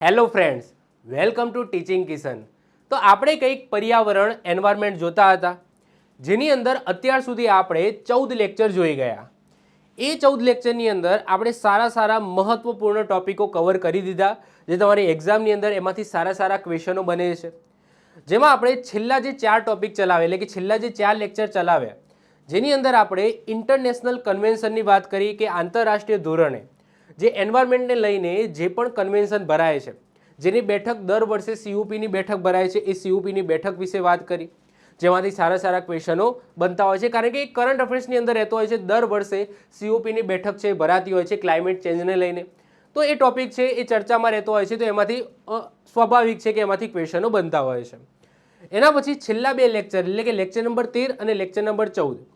Hello friends, welcome to teaching Kishan. તો આપણે કંઈક પર્યાવરણ એન્વાયરમેન્ટ જોતા હતા, જેની અંદર અત્યાર સુધી આપણે 14 લેક્ચર જોઈ ગયા. એ 14 લેક્ચરની અંદર આપણે સારા મહત્વપૂર્ણ ટોપિકો કવર કરી દીધા, જે તમારી એક્ઝામની અંદર એમાંથી સારા ક્વેશ્ચનો બને છે. જેમાં આપણે છેલ્લા જે 4 ટોપિક ચલાવે, એટલે કે છેલ્લા જે 4 લેક્ચર ચલાવ્યા, જેની અંદર આપણે ઇન્ટરનેશનલ કન્વેન્શનની વાત કરી કે આંતરરાષ્ટ્રીય ધોરણે જે એન્વાયરમેન્ટને લઈને જે પણ કન્વેન્શન ભરાય છે, જેની બેઠક દર વર્ષે COPની બેઠક ભરાય છે, એ COPની બેઠક વિશે વાત કરી, જેમાંથી સારા ક્વેશ્ચનો બનતા હોય છે. કારણ કે એ કરંટ અફેર્સની અંદર રહેતો હોય છે. દર વર્ષે COPની બેઠક છે ભરાતી હોય છે ક્લાઇમેટ ચેન્જને લઈને, તો એ ટોપિક છે એ ચર્ચામાં રહેતો હોય છે. તો એમાંથી સ્વાભાવિક છે કે એમાંથી ક્વેશ્ચનો બનતા હોય છે. એના પછી છેલ્લા 2 લેક્ચર, એટલે કે લેક્ચર નંબર 13 અને લેક્ચર નંબર 14,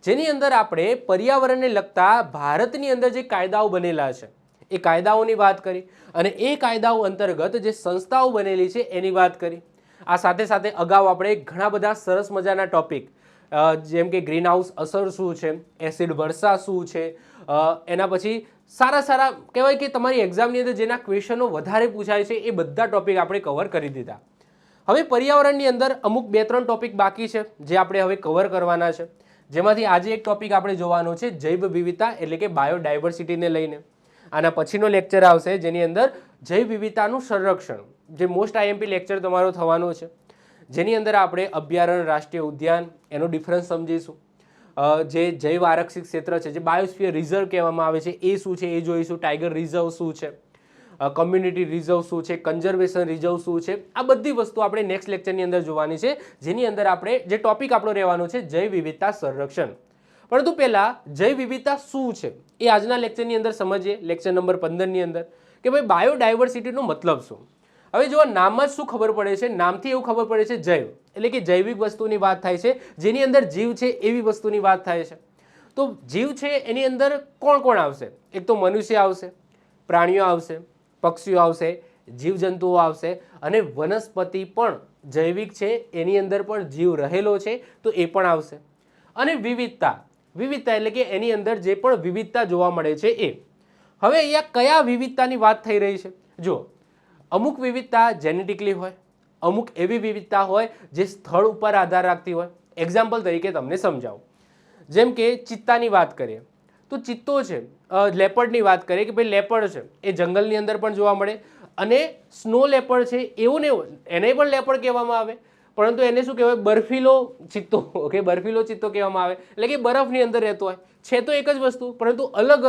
જેની અંદર આપણે પર્યાવરણને લગતા ભારતની અંદર જે કાયદાઓ બનેલા છે એ કાયદાઓની વાત કરી, અને એ કાયદાઓ અંતર્ગત જે સંસ્થાઓ બનેલી છે એની વાત કરી. આ સાથે અગાઉ આપણે ઘણા બધા સરસ મજાના ટોપિક, જેમ કે ગ્રીન હાઉસ અસર શું છે, એસિડ વર્ષા શું છે, એના પછી સારા કહેવાય કે તમારી એક્ઝામની અંદર જેના ક્વેશ્ચનો વધારે પૂછાય છે એ બધા ટોપિક આપણે કવર કરી દીધા. હવે પર્યાવરણની અંદર અમુક 2-3 ટોપિક બાકી છે જે આપણે હવે કવર કરવાના છે, જેમાંથી આજે એક ટોપિક આપણે જોવાનો છે જૈવ વિવિધતા, એટલે કે બાયોડાયવર્સિટીને લઈને. આના પછીનો લેક્ચર આવશે જેની અંદર જૈવ વિવિધતાનું સંરક્ષણ, જે મોસ્ટ IMP લેક્ચર તમારો થવાનો છે, જેની અંદર આપણે અભયારણ્ય, રાષ્ટ્રીય ઉદ્યાન, એનો ડિફરન્સ સમજીશું. જે જૈવ આરક્ષિત ક્ષેત્ર છે, જે બાયોસ્ફિયર રિઝર્વ કહેવામાં આવે છે, એ શું છે એ જોઈશું. ટાઈગર રિઝર્વ શું છે, કમ્યુનિટી રિઝર્વ શું છે, કન્ઝર્વેશન રિઝર્વ શું છે, આ બધી વસ્તુ આપણે નેક્સ્ટ લેક્ચરની અંદર જોવાની છે, જેની અંદર આપણે જે ટોપિક આપણો રહેવાનો છે જૈવ વિવિધતા સંરક્ષણ. પરંતુ પહેલા જૈવ વિવિધતા શું છે એ આજના લેક્ચરની અંદર સમજીએ. લેક્ચર નંબર 15ની અંદર કે ભાઈ બાયોડાયવર્સિટીનો મતલબ શું. હવે જો નામ જ શું ખબર પડે છે, નામથી એવું ખબર પડે છે જૈવ, એટલે કે જૈવિક વસ્તુની વાત થાય છે, જેની અંદર જીવ છે એવી વસ્તુની વાત થાય છે. તો જીવ છે એની અંદર કોણ આવશે? એક તો મનુષ્ય આવશે, પ્રાણીઓ આવશે, પક્ષીઓ આવશે, જીવજંતુઓ આવશે, અને વનસ્પતિ પણ જૈવિક છે, એની અંદર પણ જીવ રહેલો છે તો એ પણ આવશે. અને વિવિધતા એટલે કે એની અંદર જે પણ વિવિધતા જોવા મળે છે એ. હવે અહીંયા કયા વિવિધતાની વાત થઈ રહી છે? જો, અમુક વિવિધતા જેનેટિકલી હોય, અમુક એવી વિવિધતા હોય જે સ્થળ ઉપર આધાર રાખતી હોય. એક્ઝામ્પલ તરીકે તમને સમજાવું. જેમ કે ચિત્તાની વાત કરીએ તો ચિત્તો છે, લેપર્ડની વાત કરીએ કે ભાઈ લેપર્ડ છે એ જંગલની અંદર પણ જોવા મળે, અને સ્નો લેપર્ડ છે એવું ને એવું, એને પણ લેપર્ડ કહેવામાં આવે, પરંતુ એને શું કહેવાય? બર્ફીલો ચિત્તો. ઓકે, બર્ફીલો ચિત્તો કહેવામાં આવે, એટલે કે બરફની અંદર રહેતો હોય છે. તો એક જ વસ્તુ, પરંતુ અલગ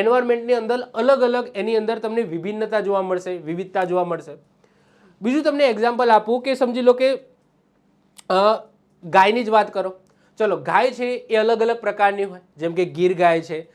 એન્વાયરમેન્ટની અંદર અલગ એની અંદર તમને વિભિન્નતા જોવા મળશે, વિવિધતા જોવા મળશે. બીજું તમને એક્ઝામ્પલ આપું કે સમજી લો કે ગાયની જ વાત કરો. ચલો, ગાય છે એ અલગ પ્રકારની હોય, જેમ કે ગીર ગાય છે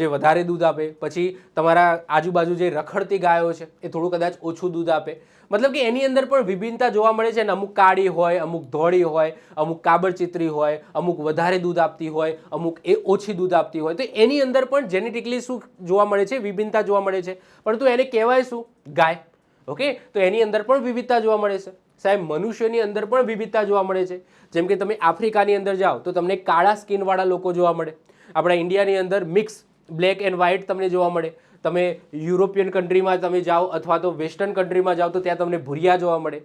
જે વધારે દૂધ આપે, પછી તમારા આજુબાજુ જે રખડતી ગાયો છે એ થોડું કદાચ ઓછું દૂધ આપે. મતલબ કે એની અંદર પણ વિભિન્નતા જોવા મળે છે. અમુક કાળી હોય, અમુક ધોળી હોય, અમુક કાબરચિત્રી હોય, અમુક વધારે દૂધ આપતી હોય, અમુક એ ઓછી દૂધ આપતી હોય. તો એની અંદર પણ જેનેટિકલી શું જોવા મળે છે? વિભિન્નતા જોવા મળે છે. પરંતુ એને કહેવાય શું? ગાય. ઓકે, તો એની અંદર પણ વિવિધતા જોવા મળે છે. સાહેબ, મનુષ્યની અંદર પણ વિવિધતા જોવા મળે છે. જેમ કે તમે આફ્રિકાની અંદર જાઓ તો તમને કાળા સ્કિનવાળા લોકો જોવા મળે. આપણા ઇન્ડિયાની અંદર મિક્સ બ્લેક એન્ડ વ્હાઇટ તમને જોવા મળે. તમે યુરોપિયન કન્ટ્રીમાં તમે જાઓ અથવા તો વેસ્ટર્ન કન્ટ્રીમાં જાઓ તો ત્યાં તમને ભૂરિયા જોવા મળે.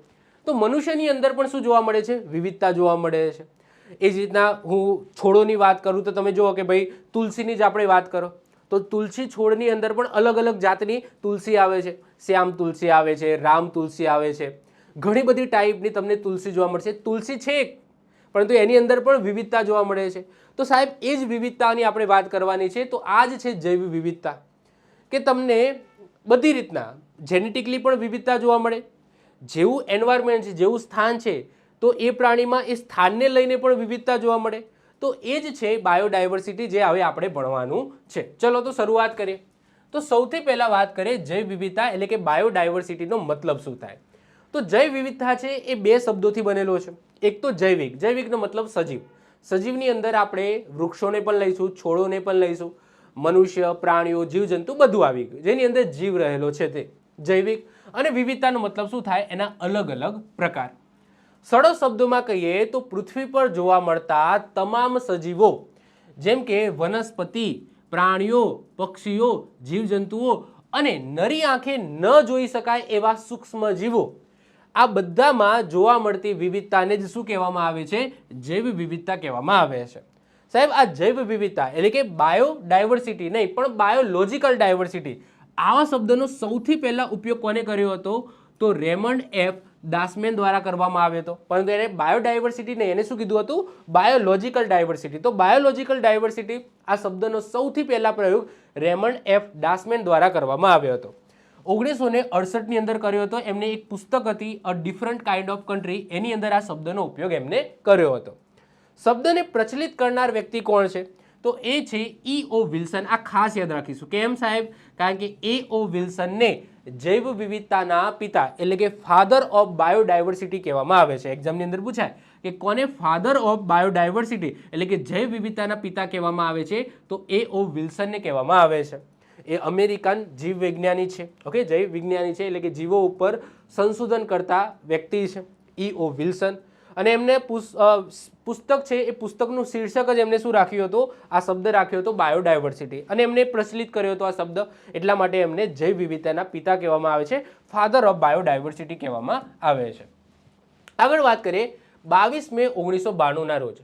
તો મનુષ્યની અંદર પણ શું જોવા મળે છે? વિવિધતા જોવા મળે છે. એ જ રીતના હું છોડોની વાત કરું તો તમે જુઓ કે ભાઈ તુલસીની જ આપણે વાત કરો તો તુલસી છોડની અંદર પણ અલગ જાતની તુલસી આવે છે. શ્યામ તુલસી આવે છે, રામ તુલસી આવે છે, ઘણી બધી ટાઈપની તમને તુલસી જોવા મળશે. તુલસી છે પરંતુ એની અંદર પણ વિવિધતા જોવા મળે છે. તો સાહેબ, એ જ વિવિધતાની આપણે વાત કરવાની છે. તો આ જ છે જૈવ વિવિધતા, કે તમને બધી રીતના જેનેટિકલી પણ વિવિધતા જોવા મળે, જેવું એન્વાયરમેન્ટ છે, જેવું સ્થાન છે, તો એ પ્રાણીમાં એ સ્થાનને લઈને પણ વિવિધતા જોવા મળે. તો એ જ છે બાયોડાયવર્સિટી, જે હવે આપણે ભણવાનું છે. ચલો તો શરૂઆત કરીએ. તો સૌથી પહેલા વાત કરીએ જૈવ વિવિધતા, એટલે કે બાયોડાયવર્સિટીનો મતલબ શું થાય. તો જૈવ વિવિધતા છે એ 2 શબ્દોથી બનેલો છે. એક તો જૈવિક, જૈવિકનો મતલબ સજીવ. સજીવની અંદર આપણે વૃક્ષોને પણ લઈશું, છોડોને પણ લઈશું, મનુષ્ય, પ્રાણીઓ, જીવજંતુ બધું આવી ગયું, જેની અંદર જીવ રહેલો છે તે જૈવિક. અને વિવિધતાનો મતલબ શું થાય? એના અલગ પ્રકાર. સરળ શબ્દોમાં કહીએ તો પૃથ્વી પર જોવા મળતા તમામ સજીવો, જેમ કે વનસ્પતિ, પ્રાણીઓ, પક્ષીઓ, જીવજંતુઓ, અને નરી આંખે ન જોઈ શકાય એવા સૂક્ષ્મ જીવો, આ બધામાં જોવા મળતી વિવિધતાને જ શું કહેવામાં આવે છે? જૈવ વિવિધતા કહેવામાં આવે છે. સાહેબ, આ જૈવ વિવિધતા એટલે કે બાયોડાયવર્સિટી નહીં પણ બાયોલોજિકલ ડાયવર્સિટી, આવા શબ્દનો સૌથી પહેલા ઉપયોગ કોને કર્યો હતો? તો રેમન્ડ એફ દાસમેન દ્વારા કરવામાં આવ્યો હતો. પરંતુ એને બાયોડાયવર્સિટી નહીં, એને શું કીધું હતું? Biological diversity. તો બાયોલોજિકલ ડાયવર્સિટી આ શબ્દનો સૌથી પહેલા પ્રયોગ રેમન્ડ એફ દાસમેન દ્વારા કરવામાં આવ્યો હતો. 1968 ની અંદર કર્યો હતો. એમને એક પુસ્તક હતી a different kind of country, એની અંદર આ શબ્દનો ઉપયોગ એમને કર્યો હતો. શબ્દને પ્રચલિત કરનાર વ્યક્તિ કોણ છે? તો એ છે E.O. વિલ્સન. આ ખાસ યાદ રાખીશું. કેમ સાહેબ? કારણ કે E.O. વિલ્સનને જૈવ વિવિધતાના પિતા એટલે કે ફાધર ઓફ બાયોડાયવર્સિટી કહેવામાં આવે છે. એક્ઝામની અંદર પૂછાય કે કોને ફાધર ઓફ બાયોડાયવર્સિટી એટલે કે જૈવ વિવિધતાના પિતા કહેવામાં આવે છે? તો E.O. વિલ્સનને કહેવામાં આવે છે. એ અમેરિકન જીવ વિજ્ઞાની છે. ઓકે, જૈવ વિજ્ઞાની છે એટલે કે જીવો ઉપર સંશોધન કરતા વ્યક્તિ છે E.O. વિલ્સન. અને એમને પુસ્તક છે, એ પુસ્તકનું શીર્ષક જ એમને શું રાખ્યું હતું? આ શબ્દ રાખ્યો હતો બાયોડાયવર્સિટી. અને એમને પ્રચલિત કર્યો હતો આ શબ્દ, એટલા માટે એમને જૈવ વિવિધતાના પિતા કહેવામાં આવે છે, ફાધર ઓફ બાયોડાયવર્સિટી કહેવામાં આવે છે. આગળ વાત કરીએ 22 મે 1992ના રોજ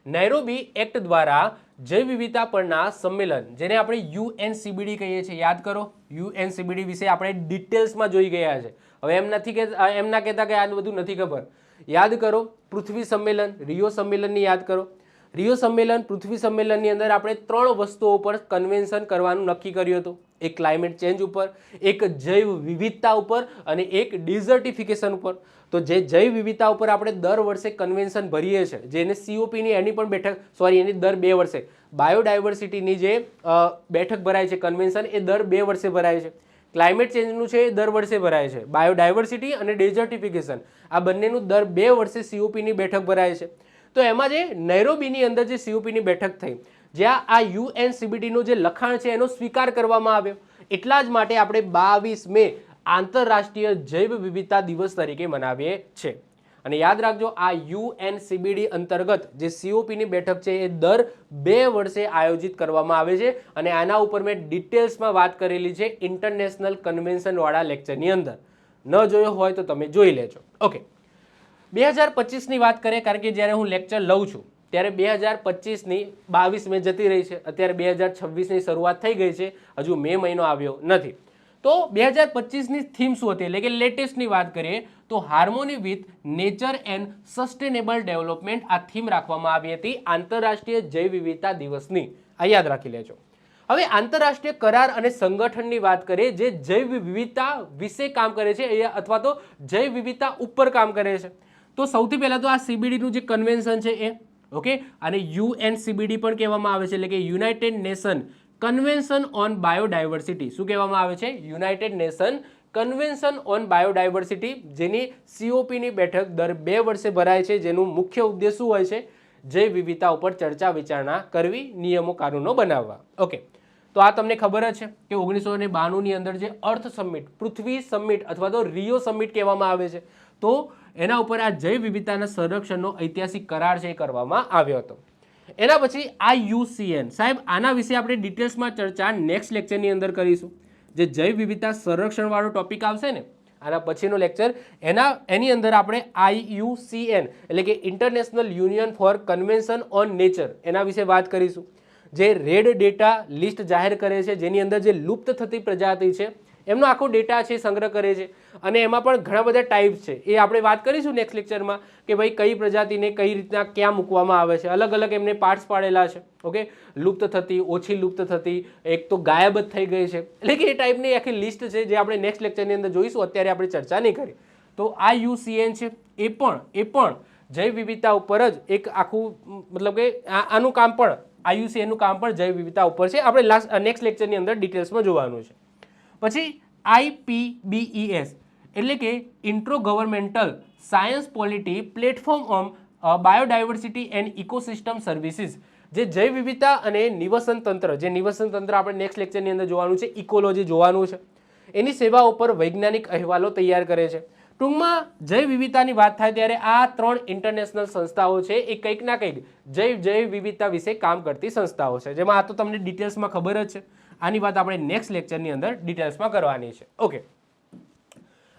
નૈરોબી એક્ટ દ્વારા જૈવ વિવિધતા પરના સંમેલન, જેને આપણે UNCBD કહીએ છીએ, યાદ કરો. UNCBD વિશે આપણે ડિટેલ્સમાં જોઈ ગયા છે. હવે એમ નથી કે એમ ના કહેતા કે આ બધું નથી ખબર. યાદ કરો, પૃથ્વી સંમેલન, રિયો સંમેલનની યાદ કરો. રિયો સંમેલન, પૃથ્વી સંમેલનની અંદર આપણે 3 વસ્તુઓ પર કન્વેન્શન કરવાનું નક્કી કર્યું હતું. એક ક્લાઇમેટ ચેન્જ ઉપર, એક જૈવ વિવિધતા ઉપર અને એક ડિઝર્ટિફિકેશન ઉપર. તો જે જૈવ વિવિધતા ઉપર આપણે દર વર્ષે કન્વેન્શન ભરીએ છીએ, જેને COPની એની પણ બેઠક એની દર 2 વર્ષે, બાયોડાયવર્સિટીની જે બેઠક ભરાય છે કન્વેન્શન, એ દર 2 વર્ષે ભરાય છે. ક્લાઇમેટ ચેન્જનું છે એ દર વર્ષે ભરાય છે. બાયોડાયવર્સિટી અને ડેઝર્ટિફિકેશન આ બંનેનું દર 2 વર્ષે COPની બેઠક ભરાય છે. તો એમાં જે નૈરોબીની અંદર જે COPની બેઠક થઈ, જ્યાં આ UNCBDનું જે લખાણ છે એનો સ્વીકાર કરવામાં આવ્યો, એટલા જ માટે આપણે 22 મે આંતરરાષ્ટ્રીય જૈવ વિવિધતા દિવસ તરીકે મનાવીએ છીએ. અને યાદ રાખજો, આ UNCBD અંતર્ગત જે COPની બેઠક છે એ દર 2 વર્ષે આયોજિત કરવામાં આવે છે. અને આના ઉપર મેં ડિટેલ્સમાં વાત કરેલી છે ઇન્ટરનેશનલ કન્વેન્શન વાળા લેક્ચરની અંદર. ન જોયો હોય તો તમે જોઈ લેજો. ઓકે, 2025ની વાત કરીએ, કારણ કે જ્યારે હું લેક્ચર લઉં છું ત્યારે 2025ની 22 મે જતી રહી છે. અત્યારે 2026ની શરૂઆત થઈ ગઈ છે, હજુ મે મહિનો આવ્યો નથી. તો 2025ની થીમ શું હતી એટલે કે લેટેસ્ટની વાત કરીએ તો હાર્મોની with nature and sustainable development આ થીમ રાખવામાં આવી હતી આંતરરાષ્ટ્રીય જૈવ વિવિધતા દિવસની. આ યાદ રાખી લેજો. હવે આંતરરાષ્ટ્રીય કરાર અને સંગઠનની વાત કરીએ જે જૈવ વિવિધતા વિશે કામ કરે છે અથવા તો જૈવ વિવિધતા ઉપર કામ કરે છે. તો સૌથી પહેલા તો આ CBDનું જે કન્વેન્શન છે એ, ઓકે, અને UNCBD પણ કહેવામાં આવે છે એટલે કે United nation convention on biodiversity. શું કહેવામાં આવે છે? United nation convention on biodiversity, જેની COPની બેઠક દર 2 વર્ષે ભરાય છે, જેનું મુખ્ય ઉદ્દેશ શું હોય છે? જૈવ વિવિધતા ઉપર ચર્ચા વિચારણા કરવી, નિયમો કાનૂનો બનાવવા. ઓકે, તો આ તમને ખબર જ છે કે 1992ની અંદર જે અર્થ સમિટ, પૃથ્વી સમિટ અથવા તો રિયો સમિટ કહેવામાં આવે છે, તો એના ઉપર આ જૈવ વિવિધતાના સંરક્ષણનો ઐતિહાસિક કરાર છે એ કરવામાં આવ્યો હતો. એના પછી IUCN, સાહેબ આના વિશે આપણે ડિટેલ્સમાં ચર્ચા નેક્સ્ટ લેક્ચરની અંદર કરીશું. જે જૈવ વિવિધતા સંરક્ષણ વાળો ટોપિક આવશે ને આના પછીનો લેક્ચર, એની અંદર આપણે IUCN એટલે કે international union for convention on nature એના વિશે વાત કરીશું. જે રેડ ડેટા લિસ્ટ જાહેર કરે છે, જેની અંદર જે લુપ્ત થતી પ્રજાતિ છે એમનો આખો ડેટા છે સંગ્રહ કરે છે. અને એમાં પણ ઘણા બધા ટાઈપ્સ છે, એ આપણે વાત કરીશું નેક્સ્ટ લેક્ચરમાં કે ભાઈ કઈ પ્રજાતિને કઈ રીતના ક્યાં મૂકવામાં આવે છે. અલગ અલગ એમને પાર્ટ્સ પાડેલા છે. ઓકે, લુપ્ત થતી, ઓછી લુપ્ત થતી, એક તો ગાયબ જ થઈ ગઈ છે, એટલે કે એ ટાઈપની આખી લિસ્ટ છે જે આપણે નેક્સ્ટ લેક્ચરની અંદર જોઈશું. અત્યારે આપણે ચર્ચા નહીં કરી. તો IUCN છે એ પણ જૈવ વિવિધતા ઉપર જ એક આખું, મતલબ કે આનું કામ પણ, IUCNનું કામ પણ જૈવ વિવિધતા ઉપર છે. આપણે નેક્સ્ટ લેક્ચરની અંદર ડિટેલ્સમાં જોવાનું છે. પછી IPBES એટલે કે intro governmental science polity platform on biodiversity and ecosystem services, જે જૈવ વિવિધતા અને નિવસન તંત્ર, જે નિવસન તંત્ર આપણે નેક્સ્ટ લેક્ચરની અંદર જોવાનું છે, ઇકોલોજી જોવાનું છે, એની સેવાઓ પર વૈજ્ઞાનિક અહેવાલો તૈયાર કરે છે. ટૂંકમાં જૈવ વિવિધતાની વાત થાય ત્યારે આ 3 ઇન્ટરનેશનલ સંસ્થાઓ છે એ કંઈક ના કંઈક જૈવ વિવિધતા વિશે કામ કરતી સંસ્થાઓ છે, જેમાં આ તો તમને ડિટેલ્સમાં ખબર જ છે. આની વાત આપણે નેક્સ્ટ લેક્ચરની અંદર ડિટેલ્સમાં કરવાની છે. ઓકે,